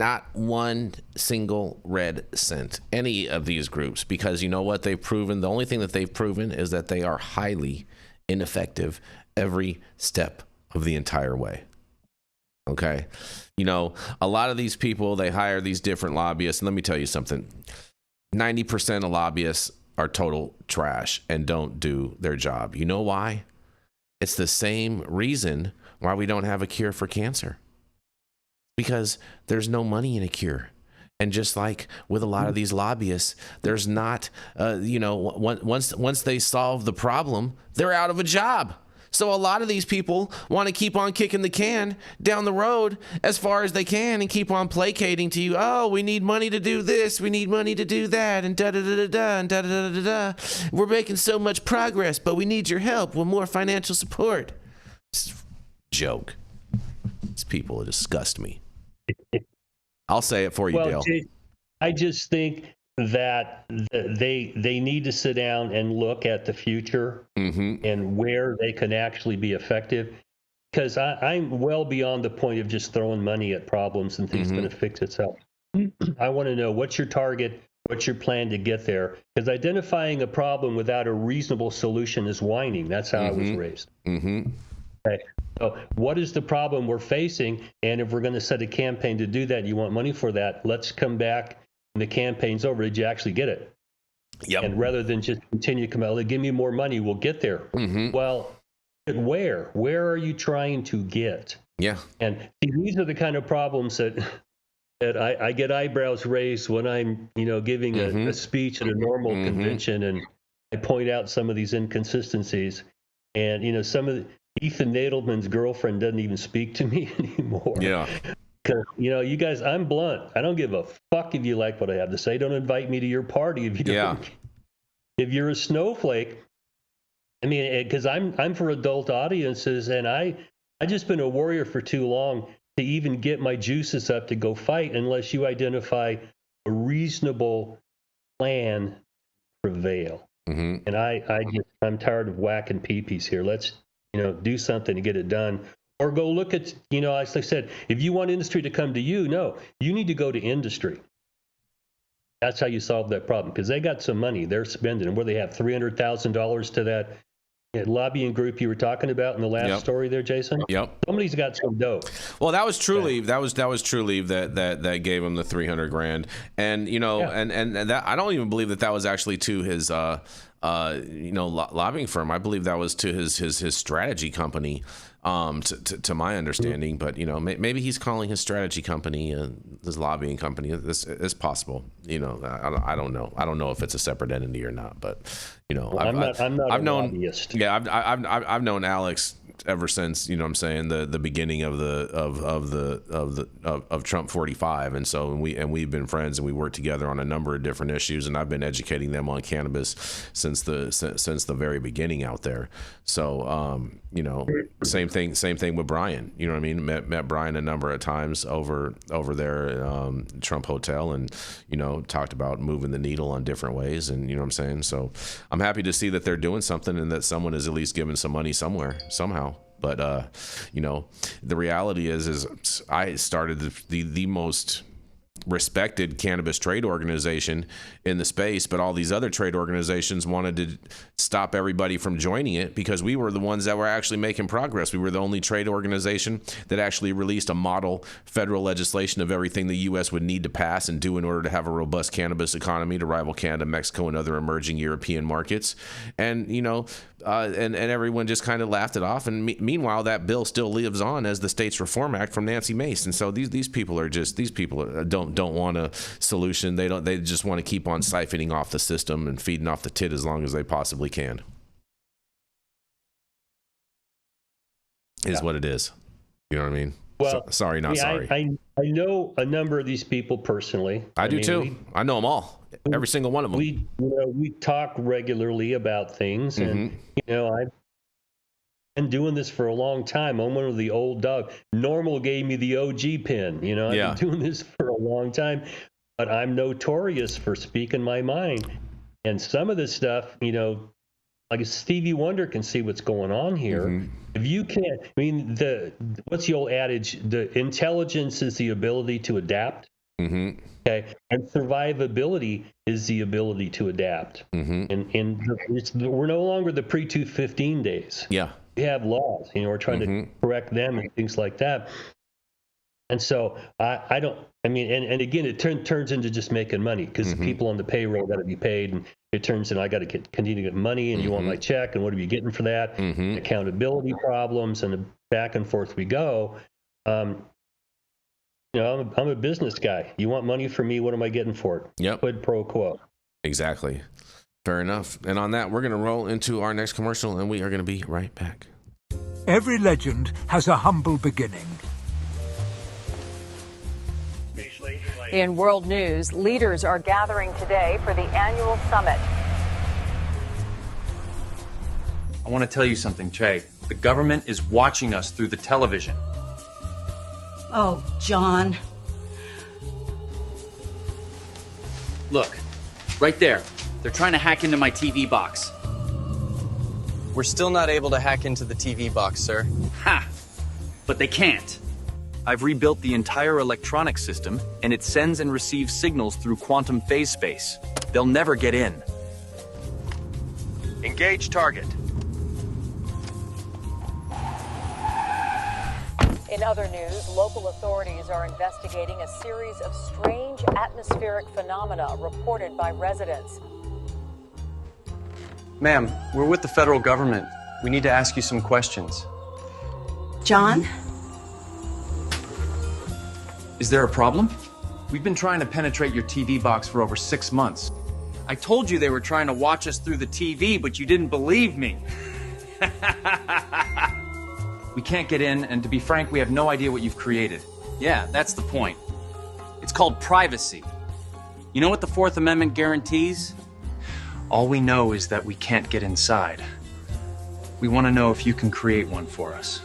Not one single red cent. Any of these groups, because you know what they've proven? The only thing that they've proven is that they are highly ineffective every step of the entire way. Okay. A lot of these people, they hire these different lobbyists. And let me tell you something. 90% of lobbyists are total trash and don't do their job. You know why? It's the same reason why we don't have a cure for cancer. Because there's no money in a cure. And just like with a lot of these lobbyists, there's not, once they solve the problem, they're out of a job. So a lot of these people want to keep on kicking the can down the road as far as they can and keep on placating to you. Oh, we need money to do this. We need money to do that. And da-da-da-da-da and da-da-da-da-da. We're making so much progress, but we need your help with more financial support. Joke. These people disgust me. I'll say it for you, Dale. I just think that they need to sit down and look at the future and where they can actually be effective. Because I'm well beyond the point of just throwing money at problems and things going to fix itself. I want to know what's your target, what's your plan to get there. Because identifying a problem without a reasonable solution is whining. That's how I was raised. Okay. So what is the problem we're facing? And if we're going to set a campaign to do that, you want money for that, let's come back when the campaign's over. Did you actually get it? Yep. And rather than just continue to come out, give me more money, we'll get there. Well, where are you trying to get? Yeah. And see, these are the kind of problems that I get eyebrows raised when I'm, giving a speech at a normal convention, and I point out some of these inconsistencies. And, some of Ethan Nadelman's girlfriend doesn't even speak to me anymore. Yeah. Because, you guys, I'm blunt. I don't give a fuck if you like what I have to say. Don't invite me to your party if you don't. If you're a snowflake. I mean, because I'm for adult audiences, and I just been a warrior for too long to even get my juices up to go fight unless you identify a reasonable plan to prevail. Mm-hmm. And I'm tired of whacking peepees here. Let's, do something to get it done. Or go look at, as I said, if you want industry to come to you, no, you need to go to industry. That's how you solve that problem, because they got some money they're spending. And where they have $300,000 to that lobbying group you were talking about in the last story there, Jason. Yep. Somebody's got some dough. Well, that was True Leave. That was True Leave that gave him the $300,000. And and that, I don't even believe that was actually to his lobbying firm. I believe that was to his strategy company. To my understanding, but maybe he's calling his strategy company his lobbying company. This is possible. I don't know. I don't know if it's a separate entity or not. But I'm not a lobbyist. Yeah, I've known Alex ever since the beginning of Trump 45, and so we've been friends, and we worked together on a number of different issues, and I've been educating them on cannabis since the very beginning out there. So same thing with Brian. You know what I mean? Met Brian a number of times over there at Trump Hotel, and talked about moving the needle on different ways, and you know what I'm saying. So I'm happy to see that they're doing something, and that someone is at least giving some money somewhere somehow. But the reality is I started the most respected cannabis trade organization in the space, but all these other trade organizations wanted to stop everybody from joining it because we were the ones that were actually making progress. We were the only trade organization that actually released a model federal legislation of everything the U.S. would need to pass and do in order to have a robust cannabis economy to rival Canada, Mexico, and other emerging European markets. And and everyone just kind of laughed it off. And meanwhile, that bill still lives on as the States Reform Act from Nancy Mace. And so these people don't want a solution. They just want to keep on siphoning off the system and feeding off the tit as long as they possibly can. Is what it is. You know what I mean? Well, sorry, not sorry. I know a number of these people personally. I do too. I know them all. Every single one of them. We talk regularly about things, and I've been doing this for a long time. I'm one of the old dog. Normal gave me the OG pin. I've been doing this for a long time, but I'm notorious for speaking my mind. And some of this stuff, like Stevie Wonder can see what's going on here. If you can't, what's the old adage? The intelligence is the ability to adapt. Okay, and survivability is the ability to adapt. And we're no longer the pre-215 days. Yeah, we have laws. We're trying to correct them and things like that. And so I don't. And again, it turns into just making money because the people on the payroll got to be paid, and it turns into I got to continue to get money, and you want my check, and what are you getting for that? Accountability problems, and back and forth we go. I'm a business guy. You want money from me? What am I getting for it? Yep. Quid pro quo. Exactly. Fair enough. And on that, we're going to roll into our next commercial, and we are going to be right back. Every legend has a humble beginning. In world news, leaders are gathering today for the annual summit. I want to tell you something, Che. The government is watching us through the television. Oh, John. Look, right there. They're trying to hack into my TV box. We're still not able to hack into the TV box, sir. Ha! But they can't. I've rebuilt the entire electronic system, and it sends and receives signals through quantum phase space. They'll never get in. Engage target. In other news, local authorities are investigating a series of strange atmospheric phenomena reported by residents. Ma'am, we're with the federal government. We need to ask you some questions. John? Is there a problem? We've been trying to penetrate your TV box for over 6 months. I told you they were trying to watch us through the TV, but you didn't believe me. We can't get in, and to be frank, we have no idea what you've created. Yeah, that's the point. It's called privacy. You know what the Fourth Amendment guarantees? All we know is that we can't get inside. We want to know if you can create one for us.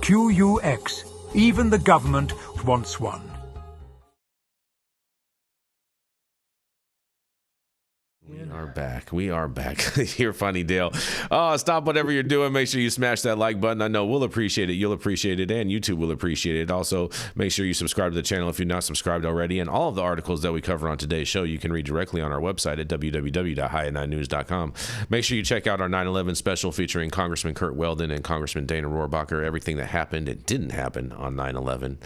QUX. Even the government wants one. We are back. We are back. You're funny, Dale. Stop whatever you're doing. Make sure you smash that like button. I know we'll appreciate it. You'll appreciate it, and YouTube will appreciate it. Also, make sure you subscribe to the channel if you're not subscribed already. And all of the articles that we cover on today's show, you can read directly on our website at www.high9news.com. Make sure you check out our 9/11 special featuring Congressman Kurt Weldon and Congressman Dana Rohrabacher, everything that happened and didn't happen on 9/11.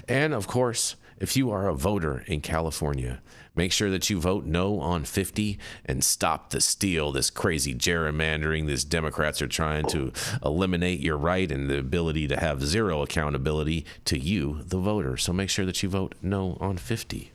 And, of course, if you are a voter in California, make sure that you vote no on 50 and stop the steal, this crazy gerrymandering. These Democrats are trying to eliminate your right and the ability to have zero accountability to you, the voter. So make sure that you vote no on 50.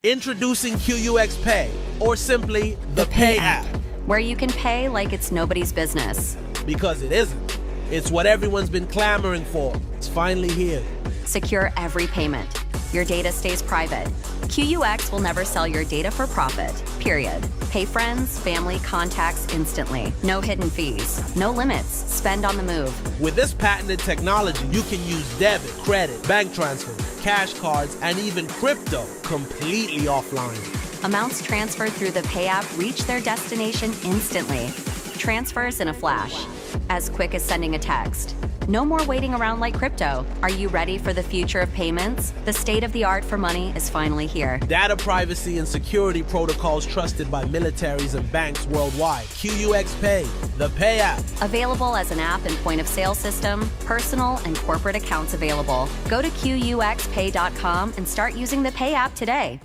Introducing QUX Pay, or simply the Pay app. Where you can pay like it's nobody's business. Because it isn't. It's what everyone's been clamoring for. It's finally here. Secure every payment. Your data stays private. QUX will never sell your data for profit, period. Pay friends, family, contacts instantly. No hidden fees. No limits. Spend on the move. With this patented technology, you can use debit, credit, bank transfer, cash cards, and even crypto completely offline. Amounts transferred through the Pay app reach their destination instantly. Transfers in a flash. As quick as sending a text. No more waiting around like crypto. Are you ready for the future of payments? The state of the art for money is finally here. Data privacy and security protocols trusted by militaries and banks worldwide. QUX Pay, the Pay app. Available as an app and point of sale system, personal and corporate accounts available. Go to QUXPay.com and start using the Pay app today.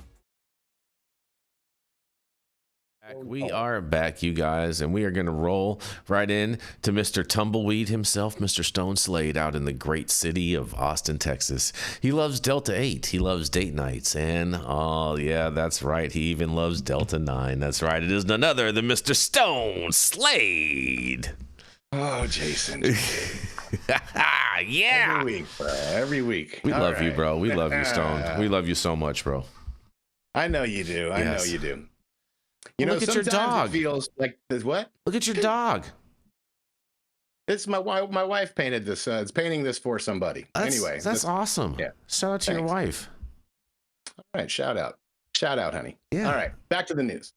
We are back, you guys, and we are going to roll right in to Mr. Tumbleweed himself, Mr. Stone Slade, out in the great city of Austin, Texas. He loves Delta 8. He loves date nights. And, oh, yeah, that's right. He even loves Delta 9. That's right. It is none other than Mr. Stone Slade. Oh, Jason. Yeah. Every week, bro. Every week. We love you, bro. We love you, Stone. We love you so much, bro. I know you do. I know you do. You know, look at your dog. It feels like this. What? Look at your dog. It's my wife. My wife painted this. It's painting this for somebody. Anyway, that's awesome. Yeah. Shout out to your wife. All right. Shout out, honey. Yeah. All right. Back to the news.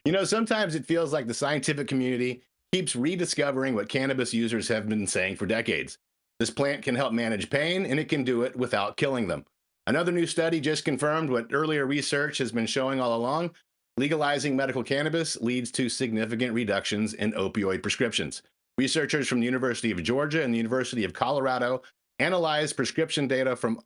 You know, sometimes it feels like the scientific community keeps rediscovering what cannabis users have been saying for decades. This plant can help manage pain, and it can do it without killing them. Another new study just confirmed what earlier research has been showing all along. Legalizing medical cannabis leads to significant reductions in opioid prescriptions. Researchers from the University of Georgia and the University of Colorado analyzed prescription data from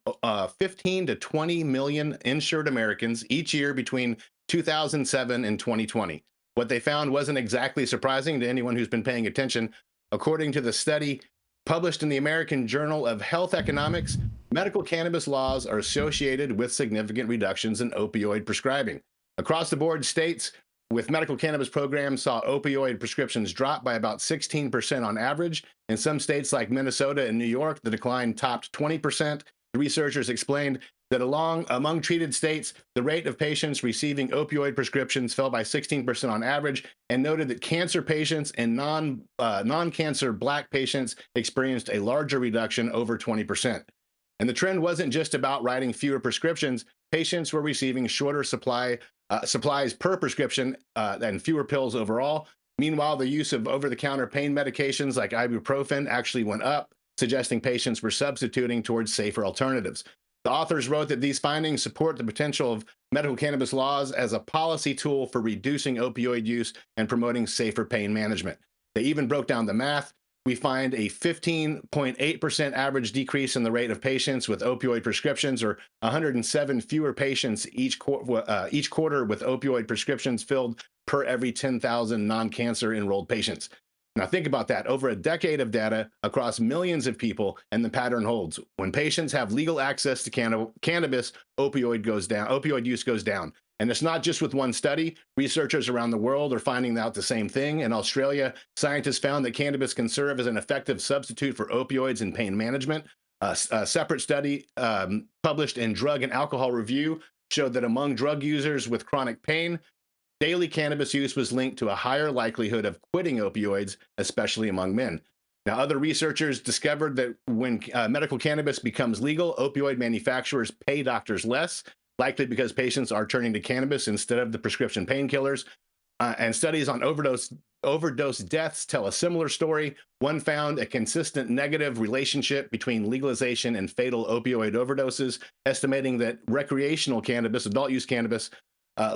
15 to 20 million insured Americans each year between 2007 and 2020. What they found wasn't exactly surprising to anyone who's been paying attention. According to the study published in the American Journal of Health Economics, medical cannabis laws are associated with significant reductions in opioid prescribing. Across the board, states with medical cannabis programs saw opioid prescriptions drop by about 16% on average. In some states like Minnesota and New York, the decline topped 20%. The researchers explained that among treated states, the rate of patients receiving opioid prescriptions fell by 16% on average, and noted that cancer patients and non-cancer Black patients experienced a larger reduction, over 20%. And the trend wasn't just about writing fewer prescriptions. Patients were receiving shorter supplies per prescription and fewer pills overall. Meanwhile, the use of over-the-counter pain medications like ibuprofen actually went up, suggesting patients were substituting towards safer alternatives. The authors wrote that these findings support the potential of medical cannabis laws as a policy tool for reducing opioid use and promoting safer pain management. They even broke down the math. We find a 15.8% average decrease in the rate of patients with opioid prescriptions, or 107 fewer patients each quarter with opioid prescriptions filled per every 10,000 non-cancer enrolled patients. Now think about that. Over a decade of data across millions of people, and the pattern holds. When patients have legal access to cannabis, opioid use goes down. And it's not just with one study. Researchers around the world are finding out the same thing. In Australia, scientists found that cannabis can serve as an effective substitute for opioids in pain management. A separate study published in Drug and Alcohol Review showed that among drug users with chronic pain, daily cannabis use was linked to a higher likelihood of quitting opioids, especially among men. Now, other researchers discovered that when medical cannabis becomes legal, opioid manufacturers pay doctors less, likely because patients are turning to cannabis instead of the prescription painkillers. And studies on overdose deaths tell a similar story. One found a consistent negative relationship between legalization and fatal opioid overdoses, estimating that recreational cannabis, adult use cannabis,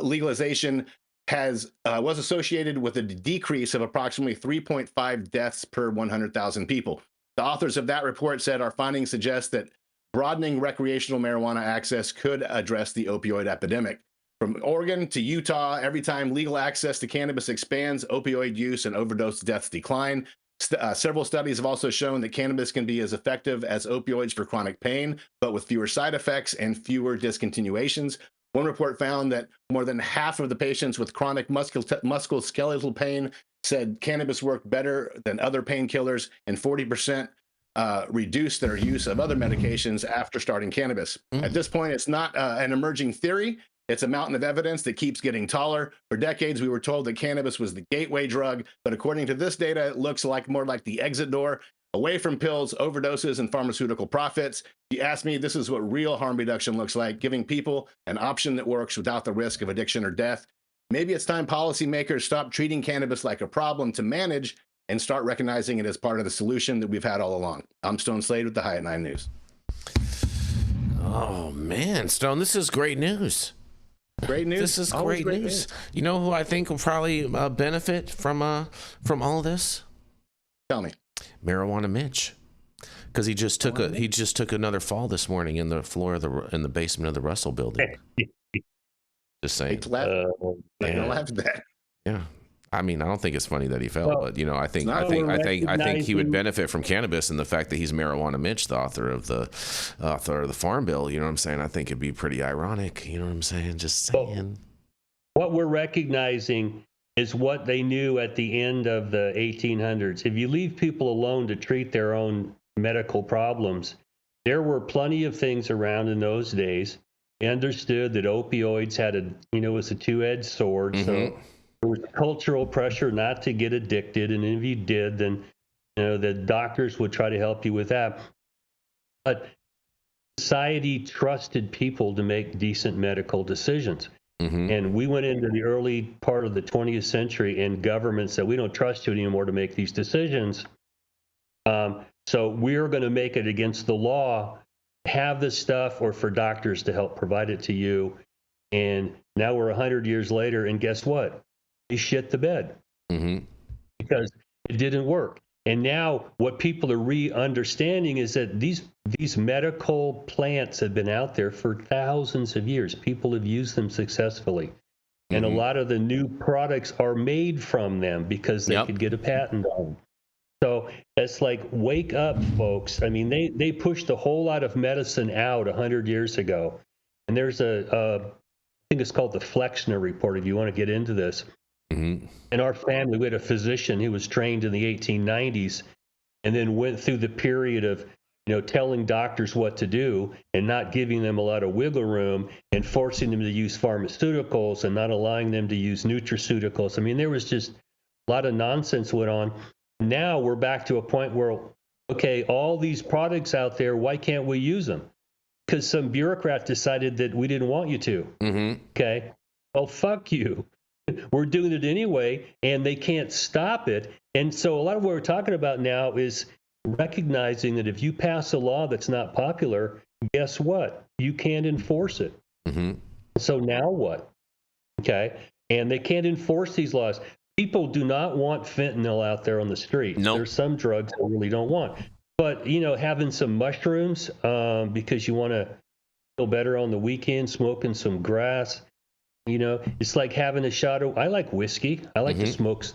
legalization was associated with a decrease of approximately 3.5 deaths per 100,000 people. The authors of that report said our findings suggest that broadening recreational marijuana access could address the opioid epidemic. From Oregon to Utah, every time legal access to cannabis expands, opioid use and overdose deaths decline. Several studies have also shown that cannabis can be as effective as opioids for chronic pain, but with fewer side effects and fewer discontinuations. One report found that more than half of the patients with chronic musculoskeletal pain said cannabis worked better than other painkillers, and 40% reduced their use of other medications after starting cannabis. At this point, it's not an emerging theory. It's a mountain of evidence that keeps getting taller. For decades, we were told that cannabis was the gateway drug, but according to this data, it looks like more like the exit door, away from pills, overdoses, and pharmaceutical profits. If you ask me, this is what real harm reduction looks like, giving people an option that works without the risk of addiction or death. Maybe it's time policymakers stop treating cannabis like a problem to manage and start recognizing it as part of the solution that we've had all along. I'm Stone Slade with the High at 9 News. Oh, man, Stone, this is great news. Great news. This is great news. You know who I think will probably benefit from all this? Tell me. Marijuana Mitch, because he just took another fall this morning in the floor of in the basement of the Russell building. Just saying. Don't laugh at that. Yeah. I mean, I don't think it's funny that he fell, but you know, I think he would benefit from cannabis and the fact that he's Marijuana Mitch, the author of the Farm Bill. You know what I'm saying? I think it'd be pretty ironic. You know what I'm saying? Just saying. What we're recognizing is what they knew at the end of the 1800s. If you leave people alone to treat their own medical problems, there were plenty of things around in those days. They understood that opioids was a two-edged sword. Mm-hmm. So there was cultural pressure not to get addicted, and if you did, then the doctors would try to help you with that. But society trusted people to make decent medical decisions. Mm-hmm. And we went into the early part of the 20th century, and government said, we don't trust you anymore to make these decisions. So we're going to make it against the law, have this stuff, or for doctors to help provide it to you. And now we're 100 years later, and guess what? They shit the bed. Mm-hmm. Because it didn't work. And now what people are re-understanding is that these medical plants have been out there for thousands of years. People have used them successfully. Mm-hmm. And a lot of the new products are made from them because they could get a patent on them. So it's like, wake up, folks. I mean, they pushed a whole lot of medicine out 100 years ago. And there's I think it's called the Flexner Report, if you want to get into this. Mm-hmm. In our family, we had a physician who was trained in the 1890s and then went through the period of, telling doctors what to do and not giving them a lot of wiggle room and forcing them to use pharmaceuticals and not allowing them to use nutraceuticals. I mean, there was just a lot of nonsense went on. Now we're back to a point where, okay, all these products out there, why can't we use them? Because some bureaucrat decided that we didn't want you to. Mm-hmm. Okay, well, fuck you. We're doing it anyway, and they can't stop it. And so a lot of what we're talking about now is recognizing that if you pass a law that's not popular, guess what? You can't enforce it. Mm-hmm. So now what? Okay, and they can't enforce these laws. People do not want fentanyl out there on the street. Nope. There's some drugs they really don't want. But, having some mushrooms because you want to feel better on the weekend, smoking some grass, it's like having a shot of, I like whiskey. I like to smoke.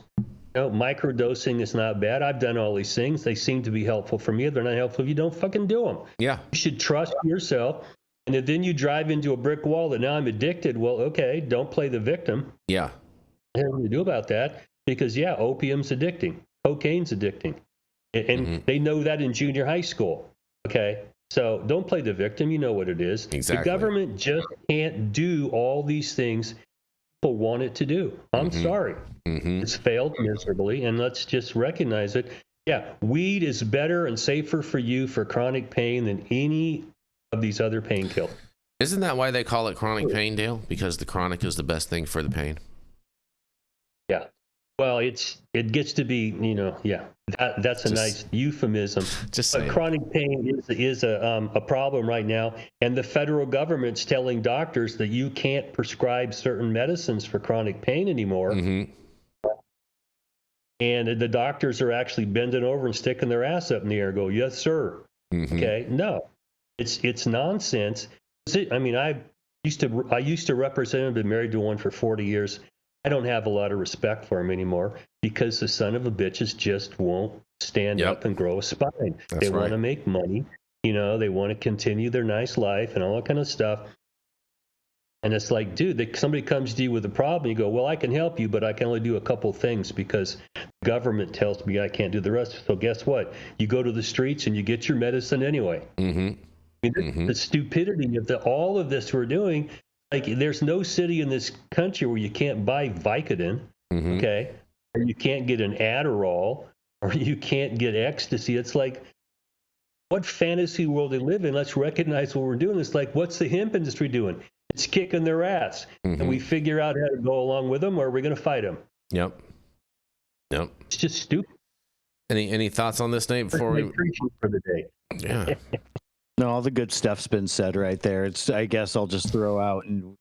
Microdosing is not bad. I've done all these things. They seem to be helpful for me. If they're not helpful, if you don't fucking do them. Yeah. You should trust yourself. And if then you drive into a brick wall that now I'm addicted, well, okay, don't play the victim. Yeah. What do you do about that? Because, yeah, opium's addicting. Cocaine's addicting. And they know that in junior high school. Okay? So don't play the victim. You know what it is. Exactly. The government just can't do all these things people want it to do. I'm sorry. It's failed miserably, and let's just recognize it. Yeah, weed is better and safer for you for chronic pain than any of these other painkillers. Isn't that why they call it chronic pain, Dale? Because the chronic is the best thing for the pain? Yeah. Well, it gets to be, that's a nice euphemism. But chronic pain is a problem right now, and the federal government's telling doctors that you can't prescribe certain medicines for chronic pain anymore. And the doctors are actually bending over and sticking their ass up in the air and go, yes, sir. Okay. No, it's nonsense. I used to represent him, been married to one for 40 years. I don't have a lot of respect for him anymore because the son of a bitches just won't stand up and grow a spine. They want to make money. They want to continue their nice life and all that kind of stuff. And it's like, dude, somebody comes to you with a problem. You go, well, I can help you, but I can only do a couple things because the government tells me I can't do the rest. So guess what? You go to the streets and you get your medicine anyway. The stupidity of all of this we're doing, like there's no city in this country where you can't buy Vicodin, okay? Or you can't get an Adderall, or you can't get ecstasy. It's like, what fantasy world they live in? Let's recognize what we're doing. It's like, what's the hemp industry doing? It's kicking their ass. And we figure out how to go along with them, or we're going to fight them. Yep. It's just stupid. Any thoughts on this, Nate, before we preaching for the day? Yeah. No, all the good stuff's been said right there. I guess I'll just throw out and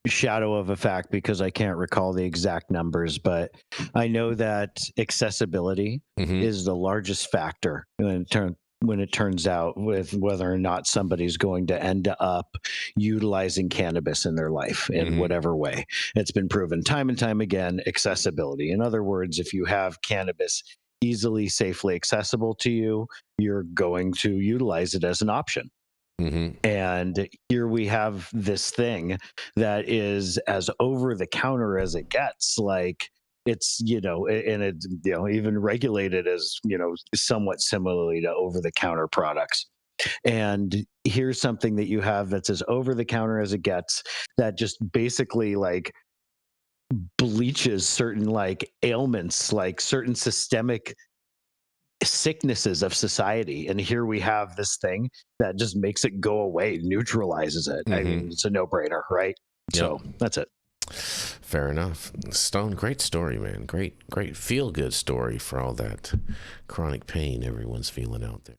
shadow of a fact because I can't recall the exact numbers, but I know that accessibility is the largest factor when it turns out with whether or not somebody's going to end up utilizing cannabis in their life in whatever way. It's been proven time and time again, accessibility. In other words, if you have cannabis easily, safely accessible to you, you're going to utilize it as an option. And here we have this thing that is as over the counter as it gets. Like it's, and it's, even regulated as, somewhat similarly to over the counter products. And here's something that you have that's as over the counter as it gets that just basically like bleaches certain like ailments, like certain systemic sicknesses of society. And here we have this thing that just makes it go away, neutralizes it. I mean, it's a no-brainer, right? So that's it. Fair enough. Stone, great story, man. Great feel-good story for all that chronic pain everyone's feeling out there.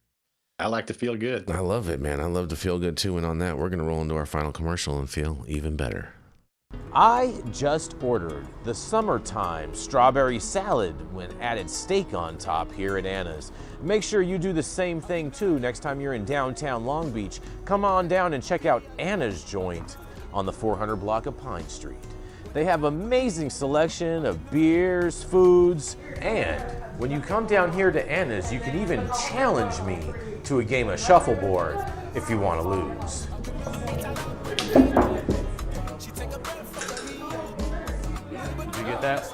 I like to feel good. I love it, man. I love to feel good too. And on that, we're going to roll into our final commercial and feel even better. I just ordered the summertime strawberry salad when added steak on top here at Anna's. Make sure you do the same thing too next time you're in downtown Long Beach. Come on down and check out Anna's joint on the 400 block of Pine Street. They have amazing selection of beers, foods, and when you come down here to Anna's, you can even challenge me to a game of shuffleboard if you want to lose. That.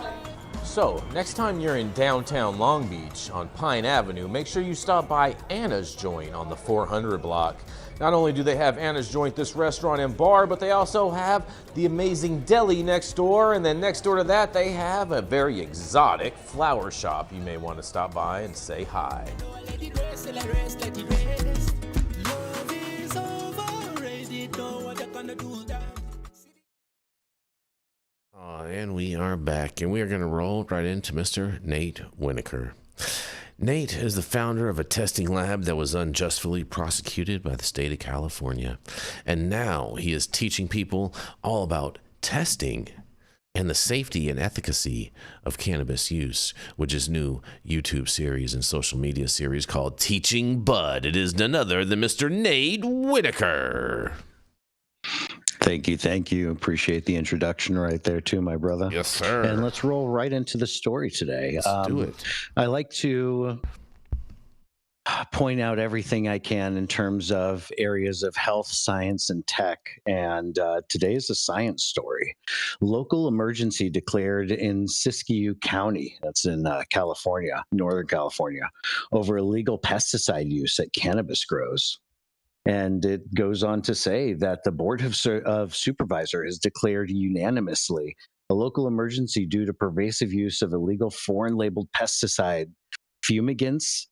So, next time you're in downtown Long Beach on Pine Avenue, make sure you stop by Anna's Joint on the 400 block. Not only do they have Anna's Joint, this restaurant and bar, but they also have the amazing deli next door, and then next door to that they have a very exotic flower shop. You may want to stop by and say hi. And we are back, and we are going to roll right into Mr. Nate Winokur. Nate is the founder of a testing lab that was unjustly prosecuted by the state of California. And now he is teaching people all about testing and the safety and efficacy of cannabis use, which is new YouTube series and social media series called Teaching Bud. It is none other than Mr. Nate Winokur. Thank you. Appreciate the introduction right there too, my brother. Yes, sir. And let's roll right into the story today. Let's do it. I like to point out everything I can in terms of areas of health, science, and tech. And today is a science story. Local emergency declared in Siskiyou County, that's in California, Northern California, over illegal pesticide use at cannabis grows. And it goes on to say that the Board of Supervisor has declared unanimously a local emergency due to pervasive use of illegal foreign labeled pesticide fumigants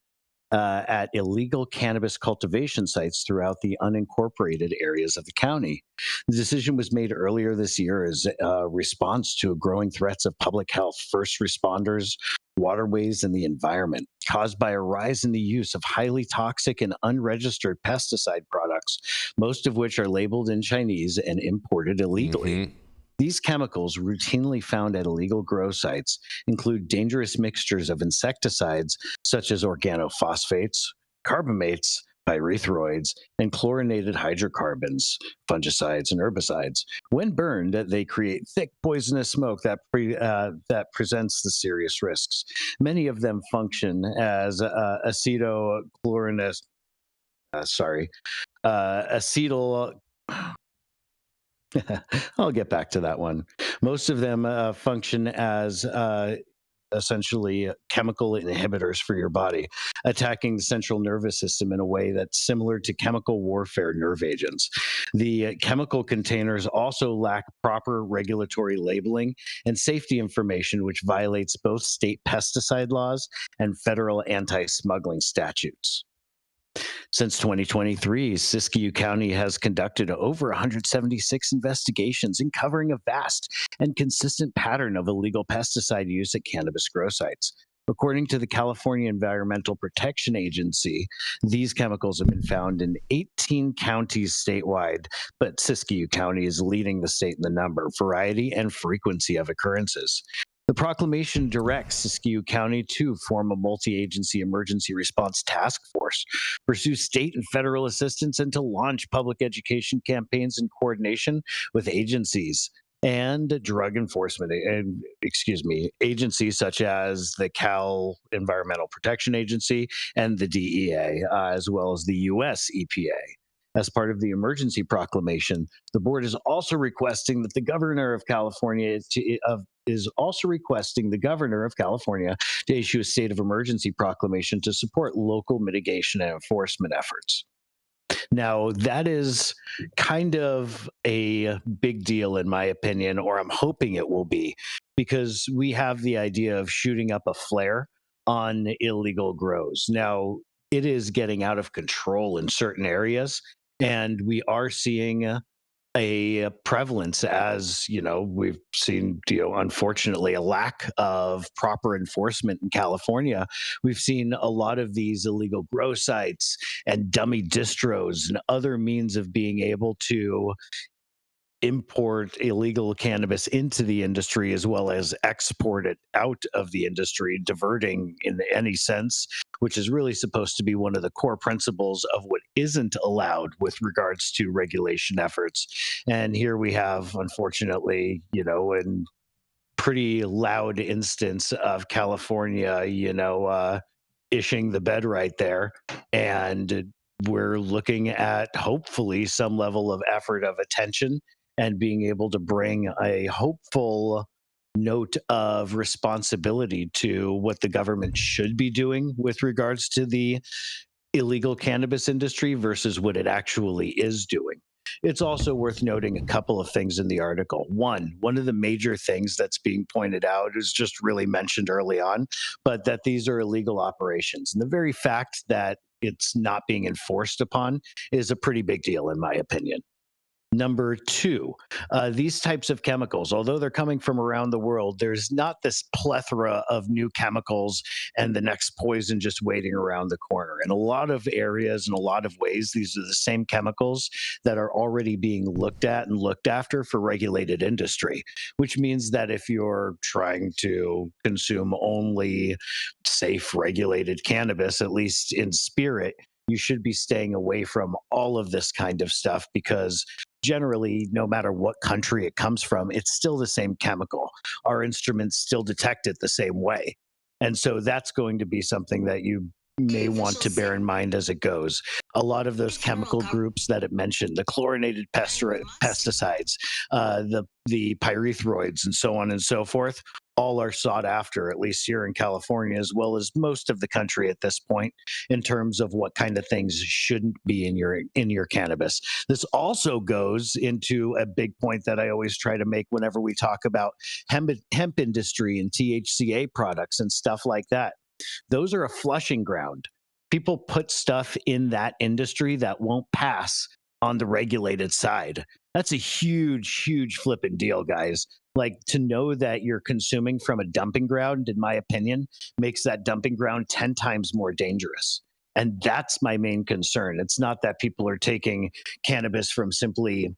at illegal cannabis cultivation sites throughout the unincorporated areas of the county. The decision was made earlier this year as a response to growing threats of public health, first responders, waterways, and the environment, caused by a rise in the use of highly toxic and unregistered pesticide products, most of which are labeled in Chinese and imported illegally. These chemicals, routinely found at illegal grow sites, include dangerous mixtures of insecticides such as organophosphates, carbamates, pyrethroids, and chlorinated hydrocarbons, fungicides, and herbicides. When burned, they create thick, poisonous smoke that presents the serious risks. Many of them function as acetyl. I'll get back to that one. Most of them function as essentially chemical inhibitors for your body, attacking the central nervous system in a way that's similar to chemical warfare nerve agents. The chemical containers also lack proper regulatory labeling and safety information, which violates both state pesticide laws and federal anti-smuggling statutes. Since 2023, Siskiyou County has conducted over 176 investigations in covering a vast and consistent pattern of illegal pesticide use at cannabis grow sites. According to the California Environmental Protection Agency, these chemicals have been found in 18 counties statewide, but Siskiyou County is leading the state in the number, variety, and frequency of occurrences. The proclamation directs Siskiyou County to form a multi-agency emergency response task force, pursue state and federal assistance, and to launch public education campaigns in coordination with agencies and drug enforcement, agencies such as the Cal Environmental Protection Agency and the DEA, as well as the U.S. EPA. As part of the emergency proclamation, the board is also requesting that the governor of California to issue a state of emergency proclamation to support local mitigation and enforcement efforts. Now, that is kind of a big deal, in my opinion, or I'm hoping it will be, because we have the idea of shooting up a flare on illegal grows. Now, it is getting out of control in certain areas, and we are seeing a prevalence, as we've seen, unfortunately, a lack of proper enforcement in California. We've seen a lot of these illegal grow sites and dummy distros and other means of being able to import illegal cannabis into the industry as well as export it out of the industry, diverting in any sense, which is really supposed to be one of the core principles of what isn't allowed with regards to regulation efforts. And here we have, unfortunately, in pretty loud instance of California, ishing the bed right there. And we're looking at hopefully some level of effort of attention and being able to bring a hopeful note of responsibility to what the government should be doing with regards to the illegal cannabis industry versus what it actually is doing. It's also worth noting a couple of things in the article. One of the major things that's being pointed out is just really mentioned early on, but that these are illegal operations. And the very fact that it's not being enforced upon is a pretty big deal, in my opinion. Number two, these types of chemicals, although they're coming from around the world, there's not this plethora of new chemicals and the next poison just waiting around the corner. In a lot of areas, in a lot of ways, these are the same chemicals that are already being looked at and looked after for regulated industry, which means that if you're trying to consume only safe, regulated cannabis, at least in spirit, you should be staying away from all of this kind of stuff, because generally, no matter what country it comes from, it's still the same chemical. Our instruments still detect it the same way. And so that's going to be something that you may want to bear in mind as it goes. A lot of those chemical groups that it mentioned, the chlorinated pesticides, the pyrethroids, and so on and so forth, all are sought after, at least here in California, as well as most of the country at this point, in terms of what kind of things shouldn't be in your cannabis. This also goes into a big point that I always try to make whenever we talk about hemp industry and THCA products and stuff like that. Those are a flushing ground. People put stuff in that industry that won't pass on the regulated side. That's a huge, huge flipping deal, guys. Like, to know that you're consuming from a dumping ground, in my opinion, makes that dumping ground 10 times more dangerous. And that's my main concern. It's not that people are taking cannabis from simply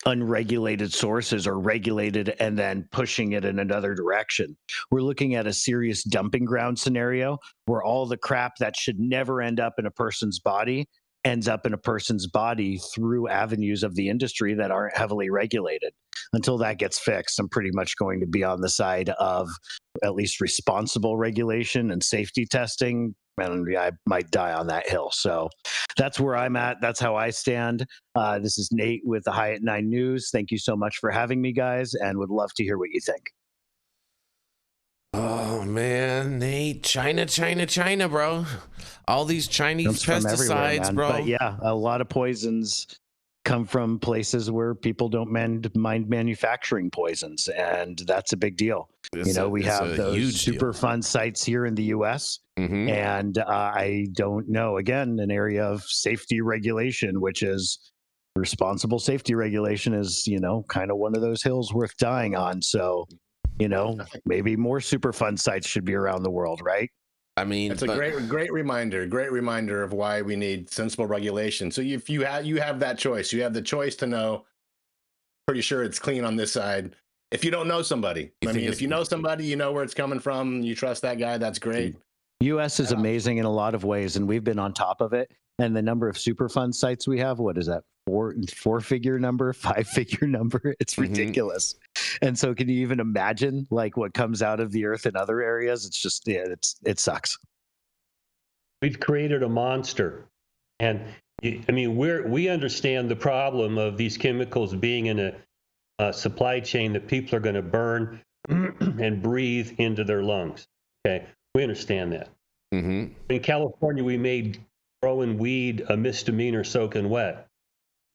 unregulated sources or regulated and then pushing it in another direction. We're looking at a serious dumping ground scenario where all the crap that should never end up in a person's body ends up in a person's body through avenues of the industry that aren't heavily regulated. Until that gets fixed, I'm pretty much going to be on the side of at least responsible regulation and safety testing, and I might die on that hill. So that's where I'm at. That's how I stand. This is Nate with the High at 9 News. Thank you so much for having me, guys, and would love to hear what you think. Oh man, Nate, China, bro. All these Chinese pesticides, bro. But yeah, a lot of poisons come from places where people don't mind manufacturing poisons, and that's a big deal. We have those super fun sites here in the U.S. And I don't know, again, an area of safety regulation, which is responsible safety regulation, is kind of one of those hills worth dying on. So maybe more super fun sites should be around the world, right? I mean, it's a great reminder of why we need sensible regulation. So if you have that choice, you have the choice to know, pretty sure it's clean on this side. If you don't know somebody, if you know somebody, you know where it's coming from, you trust that guy, that's great. US is amazing in a lot of ways, and we've been on top of it. And the number of super fun sites we have, what is that? Four-figure number, 5-figure number? It's ridiculous. And so can you even imagine like what comes out of the earth in other areas? It's just, it sucks. We've created a monster. And we understand the problem of these chemicals being in a supply chain that people are going to burn and breathe into their lungs. Okay. We understand that. In California, we made growing weed a misdemeanor soaking wet.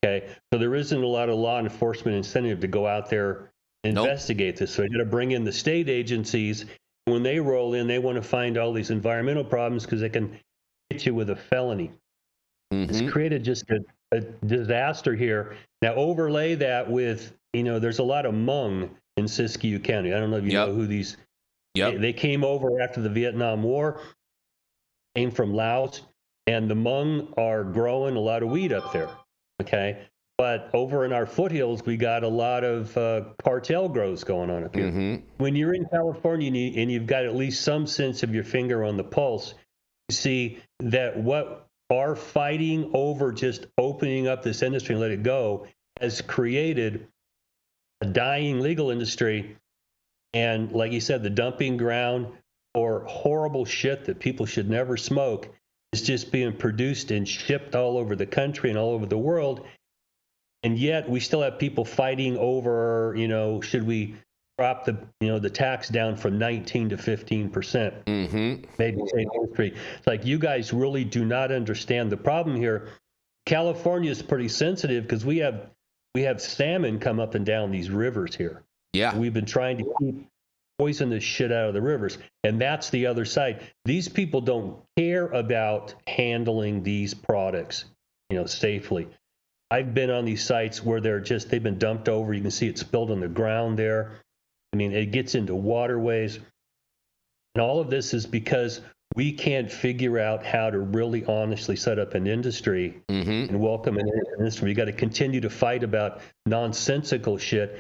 Okay. So there isn't a lot of law enforcement incentive to go out there and investigate this. So you got to bring in the state agencies. When they roll in, they want to find all these environmental problems because they can hit you with a felony. It's created just a disaster here. Now overlay that with, there's a lot of Hmong in Siskiyou County. I don't know if you know who these. They came over after the Vietnam War, came from Laos, and the Hmong are growing a lot of weed up there. Okay. But over in our foothills, we got a lot of cartel grows going on up here. When you're in California and you've got at least some sense of your finger on the pulse, you see that what our fighting over just opening up this industry and let it go has created a dying legal industry. And like you said, the dumping ground for horrible shit that people should never smoke is just being produced and shipped all over the country and all over the world. And yet we still have people fighting over, should we drop the tax down from 19 to 15%? Maybe same industry. It's like, you guys really do not understand the problem here. California is pretty sensitive because we have salmon come up and down these rivers here. Yeah. We've been trying to keep poisonous shit out of the rivers. And that's the other side. These people don't care about handling these products, safely. I've been on these sites where they've been dumped over. You can see it spilled on the ground there. It gets into waterways. And all of this is because we can't figure out how to really honestly set up an industry and welcome an industry. You got to continue to fight about nonsensical shit.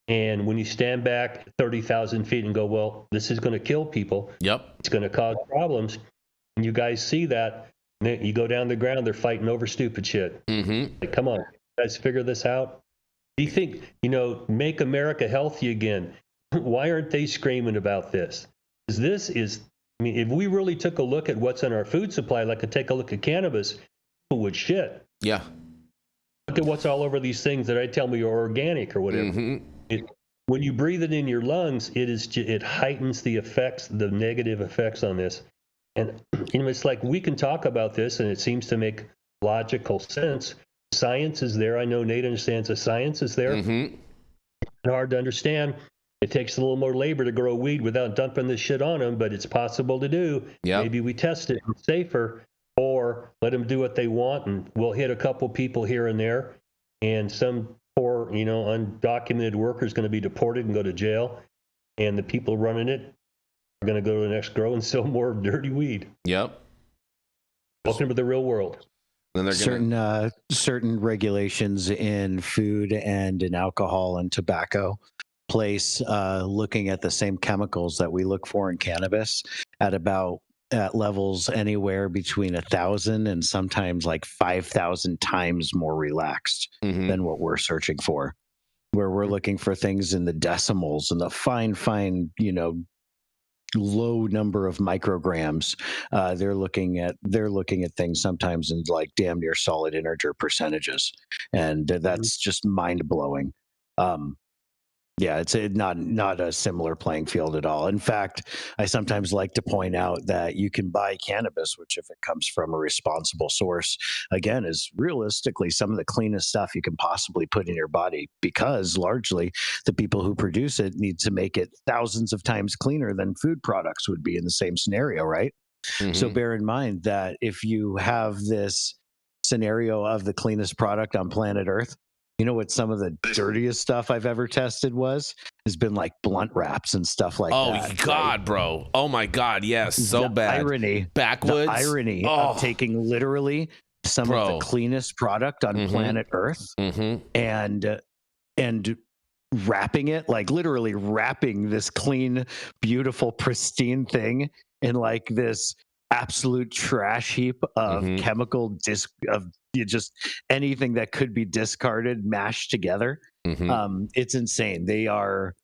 And when you stand back 30,000 feet and go, well, this is going to kill people. It's going to cause problems. And you guys see that. You go down the ground, they're fighting over stupid shit. Like, come on, guys, figure this out. Do you think, make America healthy again? Why aren't they screaming about this? Because this is I mean, if we really took a look at what's in our food supply, like to take a look at cannabis, people would shit. Yeah. Look at what's all over these things that I tell me are organic or whatever. When you breathe it in your lungs, it heightens the effects, the negative effects on this. And it's like we can talk about this, and it seems to make logical sense. Science is there. I know Nate understands the science is there. It's hard to understand. It takes a little more labor to grow weed without dumping this shit on them, but it's possible to do. Yep. Maybe we test it. It's safer, or let them do what they want, and we'll hit a couple people here and there, and some poor, undocumented worker is going to be deported and go to jail, and the people running it are going to go to the next grow and sell more dirty weed. Yep. Welcome to the real world. Then they're certain regulations in food and in alcohol and tobacco place looking at the same chemicals that we look for in cannabis at levels anywhere between 1,000 and sometimes like 5,000 times more relaxed than what we're searching for, where we're looking for things in the decimals and the fine, low number of micrograms. They're looking at things sometimes in like damn near solid integer percentages, and that's just mind blowing. Yeah, it's not a similar playing field at all. In fact, I sometimes like to point out that you can buy cannabis, which if it comes from a responsible source, again, is realistically some of the cleanest stuff you can possibly put in your body, because largely the people who produce it need to make it thousands of times cleaner than food products would be in the same scenario, right? So bear in mind that if you have this scenario of the cleanest product on planet Earth, you know what some of the dirtiest stuff I've ever tested has been like blunt wraps and stuff like that. Oh, God, right? Bro. Oh, my God. Yes. So bad. Backwoods. The irony of taking literally some of the cleanest product on planet Earth and wrapping it, like literally wrapping this clean, beautiful, pristine thing in like this absolute trash heap of chemical just anything that could be discarded, mashed together. It's insane. They are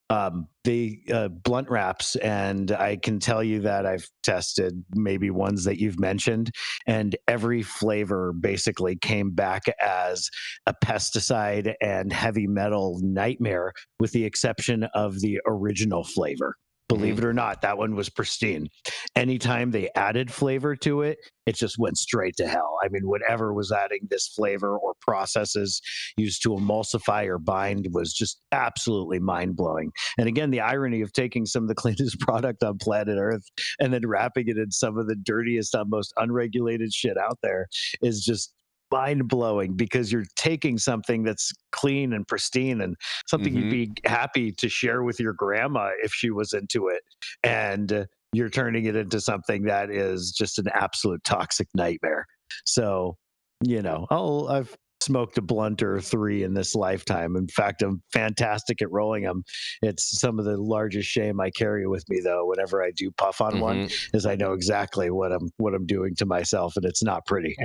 blunt wraps, and I can tell you that I've tested maybe ones that you've mentioned, and every flavor basically came back as a pesticide and heavy metal nightmare, with the exception of the original flavor. Believe it or not, that one was pristine. Anytime they added flavor to it, it just went straight to hell. I mean, whatever was adding this flavor or processes used to emulsify or bind was just absolutely mind-blowing. And again, the irony of taking some of the cleanest product on planet Earth and then wrapping it in some of the dirtiest, most unregulated shit out there is just mind-blowing, because you're taking something that's clean and pristine and something you'd be happy to share with your grandma if she was into it, and you're turning it into something that is just an absolute toxic nightmare. So, I've smoked a blunt or three in this lifetime. In fact, I'm fantastic at rolling them. It's some of the largest shame I carry with me, though, whenever I do puff on one, is I know exactly what I'm doing to myself, and it's not pretty.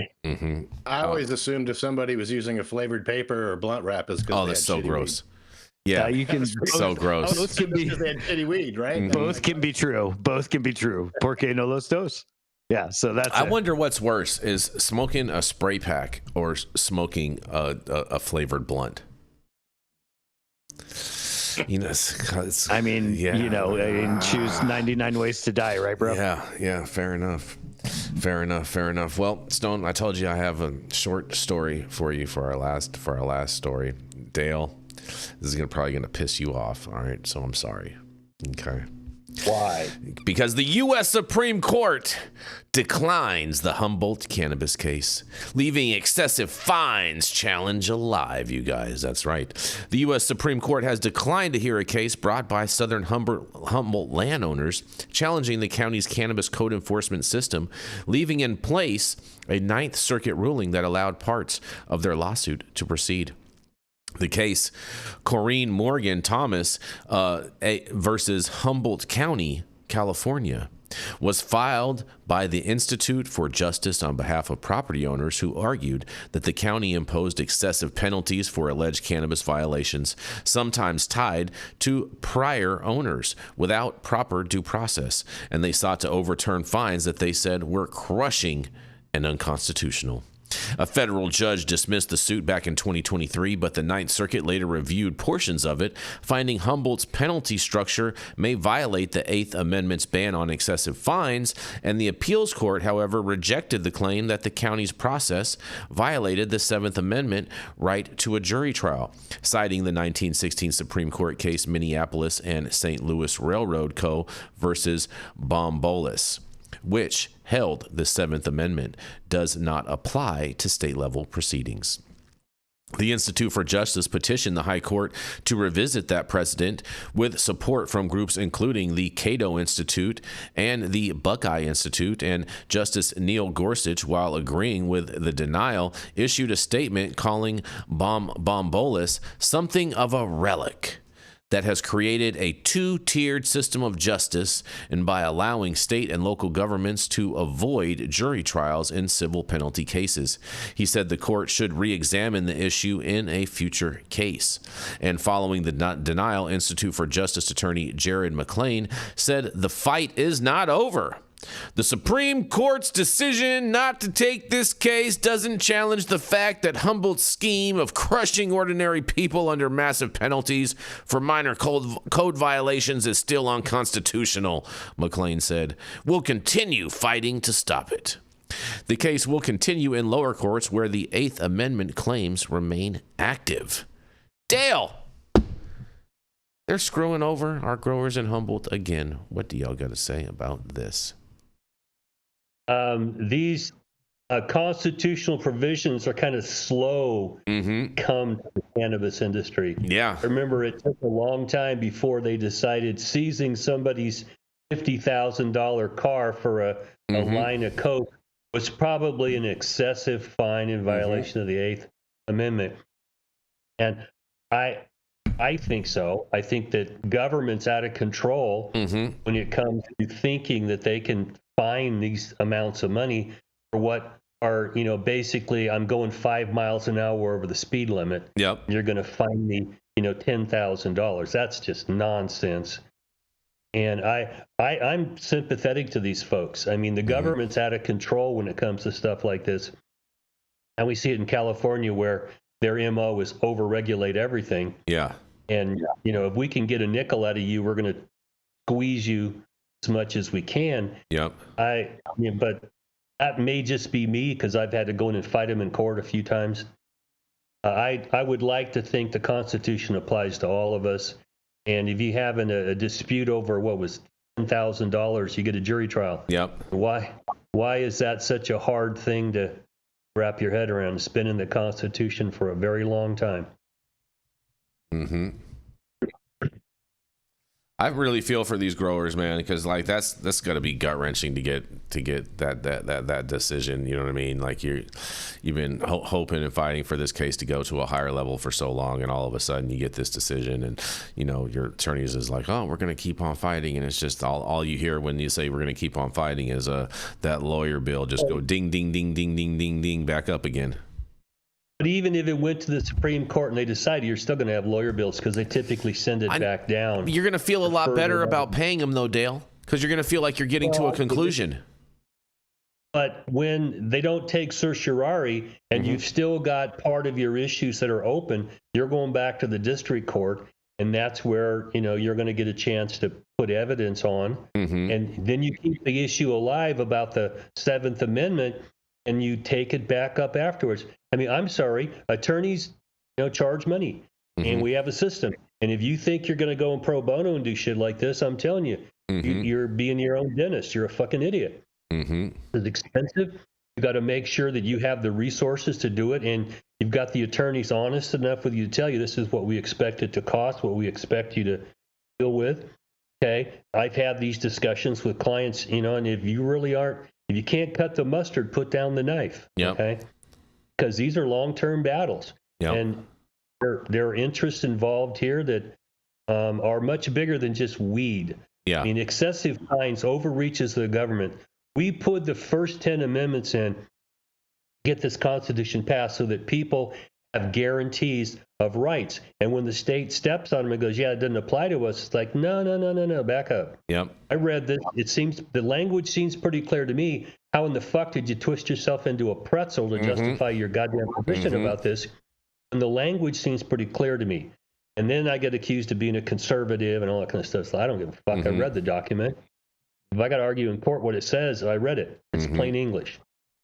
I always assumed if somebody was using a flavored paper or blunt wrap, is because that's so gross. Yeah, you can. So gross. Both can be. They had shitty weed, right? Both can be true. Both can be true. Porque no los dos. Yeah, so that's. I wonder what's worse, is smoking a spray pack or smoking a flavored blunt. It's, I mean, choose 99 ways to die, right, bro? Yeah. Fair enough. Well, Stone, I told you I have a short story for you for our last story. Dale, this is probably gonna piss you off. All right, so I'm sorry. Okay. Why? Because the U.S. Supreme Court declines the Humboldt cannabis case, leaving excessive fines challenge alive, you guys. That's right. The U.S. Supreme Court has declined to hear a case brought by Southern Humboldt landowners challenging the county's cannabis code enforcement system, leaving in place a Ninth Circuit ruling that allowed parts of their lawsuit to proceed. The case, Corrine Morgan Thomas versus Humboldt County, California, was filed by the Institute for Justice on behalf of property owners who argued that the county imposed excessive penalties for alleged cannabis violations, sometimes tied to prior owners, without proper due process, and they sought to overturn fines that they said were crushing and unconstitutional. A federal judge dismissed the suit back in 2023, but the Ninth Circuit later reviewed portions of it, finding Humboldt's penalty structure may violate the Eighth Amendment's ban on excessive fines, and the appeals court, however, rejected the claim that the county's process violated the Seventh Amendment right to a jury trial, citing the 1916 Supreme Court case Minneapolis and St. Louis Railroad Co. versus Bombolis, which held the Seventh Amendment does not apply to state-level proceedings. The Institute for Justice petitioned the High Court to revisit that precedent with support from groups including the Cato Institute and the Buckeye Institute, and Justice Neil Gorsuch, while agreeing with the denial, issued a statement calling Bombolis something of a relic that has created a two-tiered system of justice, and by allowing state and local governments to avoid jury trials in civil penalty cases. He said the court should re-examine the issue in a future case. And following the denial, Institute for Justice attorney Jared McLean said the fight is not over. The Supreme Court's decision not to take this case doesn't challenge the fact that Humboldt's scheme of crushing ordinary people under massive penalties for minor code violations is still unconstitutional, McLean said. We'll continue fighting to stop it. The case will continue in lower courts where the Eighth Amendment claims remain active. Dale! They're screwing over our growers in Humboldt again. What do y'all got to say about this? These constitutional provisions are kind of slow come to the cannabis industry. Yeah. Remember, it took a long time before they decided seizing somebody's $50,000 car for a line of coke was probably an excessive fine in violation of the Eighth Amendment. And I think so. I think that government's out of control when it comes to thinking that they can fine these amounts of money for what are, basically I'm going 5 miles an hour over the speed limit. Yep. You're going to fine me, $10,000. That's just nonsense. And I'm sympathetic to these folks. I mean, the government's out of control when it comes to stuff like this. And we see it in California where their MO is overregulate everything. Yeah. And, if we can get a nickel out of you, we're going to squeeze you as much as we can. Yep. But that may just be me because I've had to go in and fight them in court a few times. I would like to think the Constitution applies to all of us. And if you have a dispute over what was $10,000, you get a jury trial. Yep. Why is that such a hard thing to wrap your head around? It's been in the Constitution for a very long time. I really feel for these growers, man, because that's got to be gut wrenching to get that decision. You know what I mean? Like you've been hoping and fighting for this case to go to a higher level for so long, and all of a sudden you get this decision, and your attorneys is like, oh, we're going to keep on fighting, and it's just all you hear when you say we're going to keep on fighting is that lawyer bill just go ding ding ding ding ding ding ding back up again. But even if it went to the Supreme Court and they decided, you're still going to have lawyer bills because they typically send it back down. You're going to feel a lot better about paying them, though, Dale, because you're going to feel like you're getting to a conclusion. But when they don't take certiorari and you've still got part of your issues that are open, you're going back to the district court, and that's where you're going to get a chance to put evidence on. And then you keep the issue alive about the Seventh Amendment, and you take it back up afterwards. I mean, I'm sorry, attorneys, charge money, and we have a system. And if you think you're going to go in pro bono and do shit like this, I'm telling you, you're being your own dentist. You're a fucking idiot. It's expensive. You got to make sure that you have the resources to do it, and you've got the attorneys honest enough with you to tell you this is what we expect it to cost, what we expect you to deal with. Okay, I've had these discussions with clients, and if you can't cut the mustard, put down the knife. Okay. Because these are long-term battles, and there are interests involved here that are much bigger than just weed. Yeah. I mean, excessive fines, overreaches of the government. We put the first 10 amendments in, get this Constitution passed so that people have guarantees of rights. And when the state steps on them and goes, yeah, it doesn't apply to us, it's like, no, back up. Yep. I read this. It seems, the language seems pretty clear to me. How in the fuck did you twist yourself into a pretzel to justify your goddamn position about this? And the language seems pretty clear to me. And then I get accused of being a conservative and all that kind of stuff. So I don't give a fuck. I read the document. If I got to argue in court what it says, I read it. It's plain English.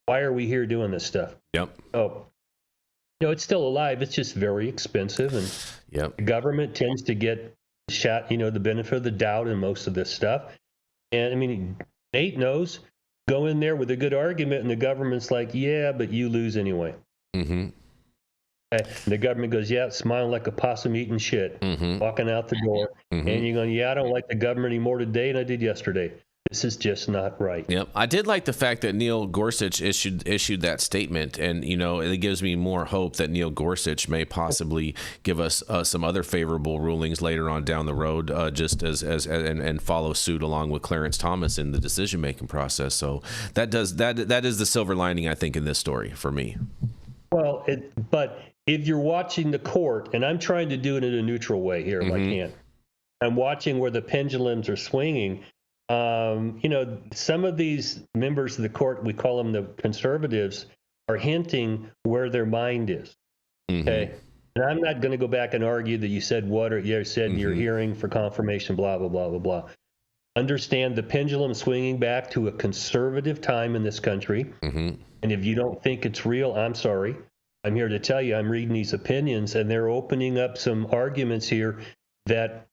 Why are we here doing this stuff? Yep. Oh, it's still alive. It's just very expensive. And the government tends to get the benefit of the doubt in most of this stuff. And I mean, Nate knows. Go in there with a good argument, and the government's like, yeah, but you lose anyway. Okay. And the government goes, yeah, smiling like a possum eating shit, walking out the door. And you're going, yeah, I don't like the government any more today than I did yesterday. This is just not right. Yep. I did like the fact that Neil Gorsuch issued that statement, and it gives me more hope that Neil Gorsuch may possibly give us some other favorable rulings later on down the road, just and follow suit along with Clarence Thomas in the decision making process. So that is the silver lining, I think, in this story for me. Well, but if you're watching the court, and I'm trying to do it in a neutral way here, if I can, I'm watching where the pendulums are swinging. Some of these members of the court, we call them the conservatives, are hinting where their mind is. Okay. And I'm not going to go back and argue that you said what or you said in your hearing for confirmation, blah, blah, blah, blah, blah. Understand the pendulum swinging back to a conservative time in this country. And if you don't think it's real, I'm sorry. I'm here to tell you, I'm reading these opinions, and they're opening up some arguments here that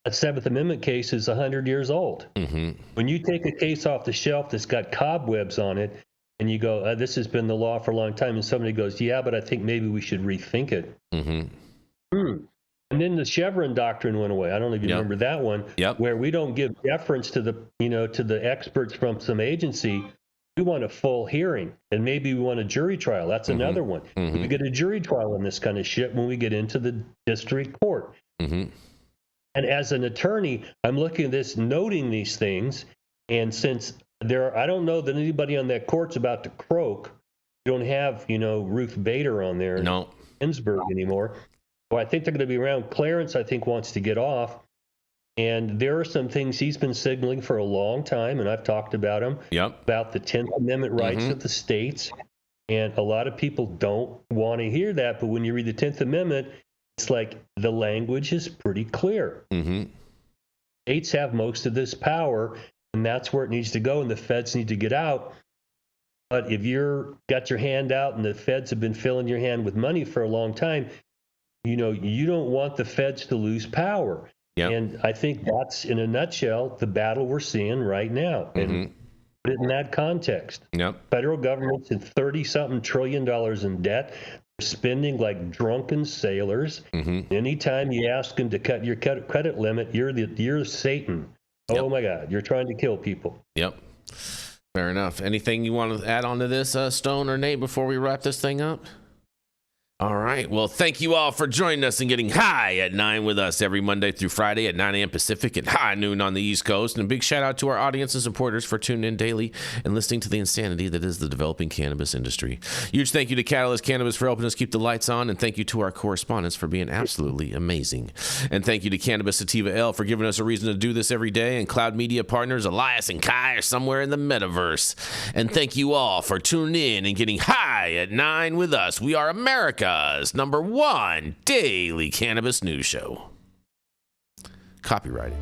a Seventh Amendment case is 100 years old. When you take a case off the shelf that's got cobwebs on it, and you go, this has been the law for a long time, and somebody goes, yeah, but I think maybe we should rethink it. And then the Chevron doctrine went away. I don't know if you remember that one, where we don't give deference to the experts from some agency. We want a full hearing, and maybe we want a jury trial. That's another one. We get a jury trial on this kind of shit when we get into the district court. And as an attorney, I'm looking at this, noting these things, and since I don't know that anybody on that court's about to croak. You don't have, Ruth Bader on there, Ginsburg anymore. Well, I think they're going to be around. Clarence, I think, wants to get off. And there are some things he's been signaling for a long time, and I've talked about him, about the 10th Amendment rights of the states. And a lot of people don't want to hear that, but when you read the 10th Amendment, it's like the language is pretty clear. States have most of this power, and that's where it needs to go, and the feds need to get out. But if you're got your hand out and the feds have been filling your hand with money for a long time, you don't want the feds to lose power. And I think that's, in a nutshell, the battle we're seeing right now. And put it in that context. Federal government's in $30-something trillion in debt. They're spending like drunken sailors. Anytime you ask them to cut your credit limit, you're Satan. Oh my God, you're trying to kill people. Fair enough. Anything you want to add on to this, Stone or Nate, before we wrap this thing up? All right. Well, thank you all for joining us and getting high at 9 with us every Monday through Friday at 9 a.m. Pacific and high noon on the East Coast. And a big shout out to our audience and supporters for tuning in daily and listening to the insanity that is the developing cannabis industry. Huge thank you to Catalyst Cannabis for helping us keep the lights on. And thank you to our correspondents for being absolutely amazing. And thank you to Cannabis Sativa L for giving us a reason to do this every day. And Cloud Media partners Elias and Kai are somewhere in the metaverse. And thank you all for tuning in and getting high at 9 with us. We are America's #1 daily cannabis news show. Copyrighted.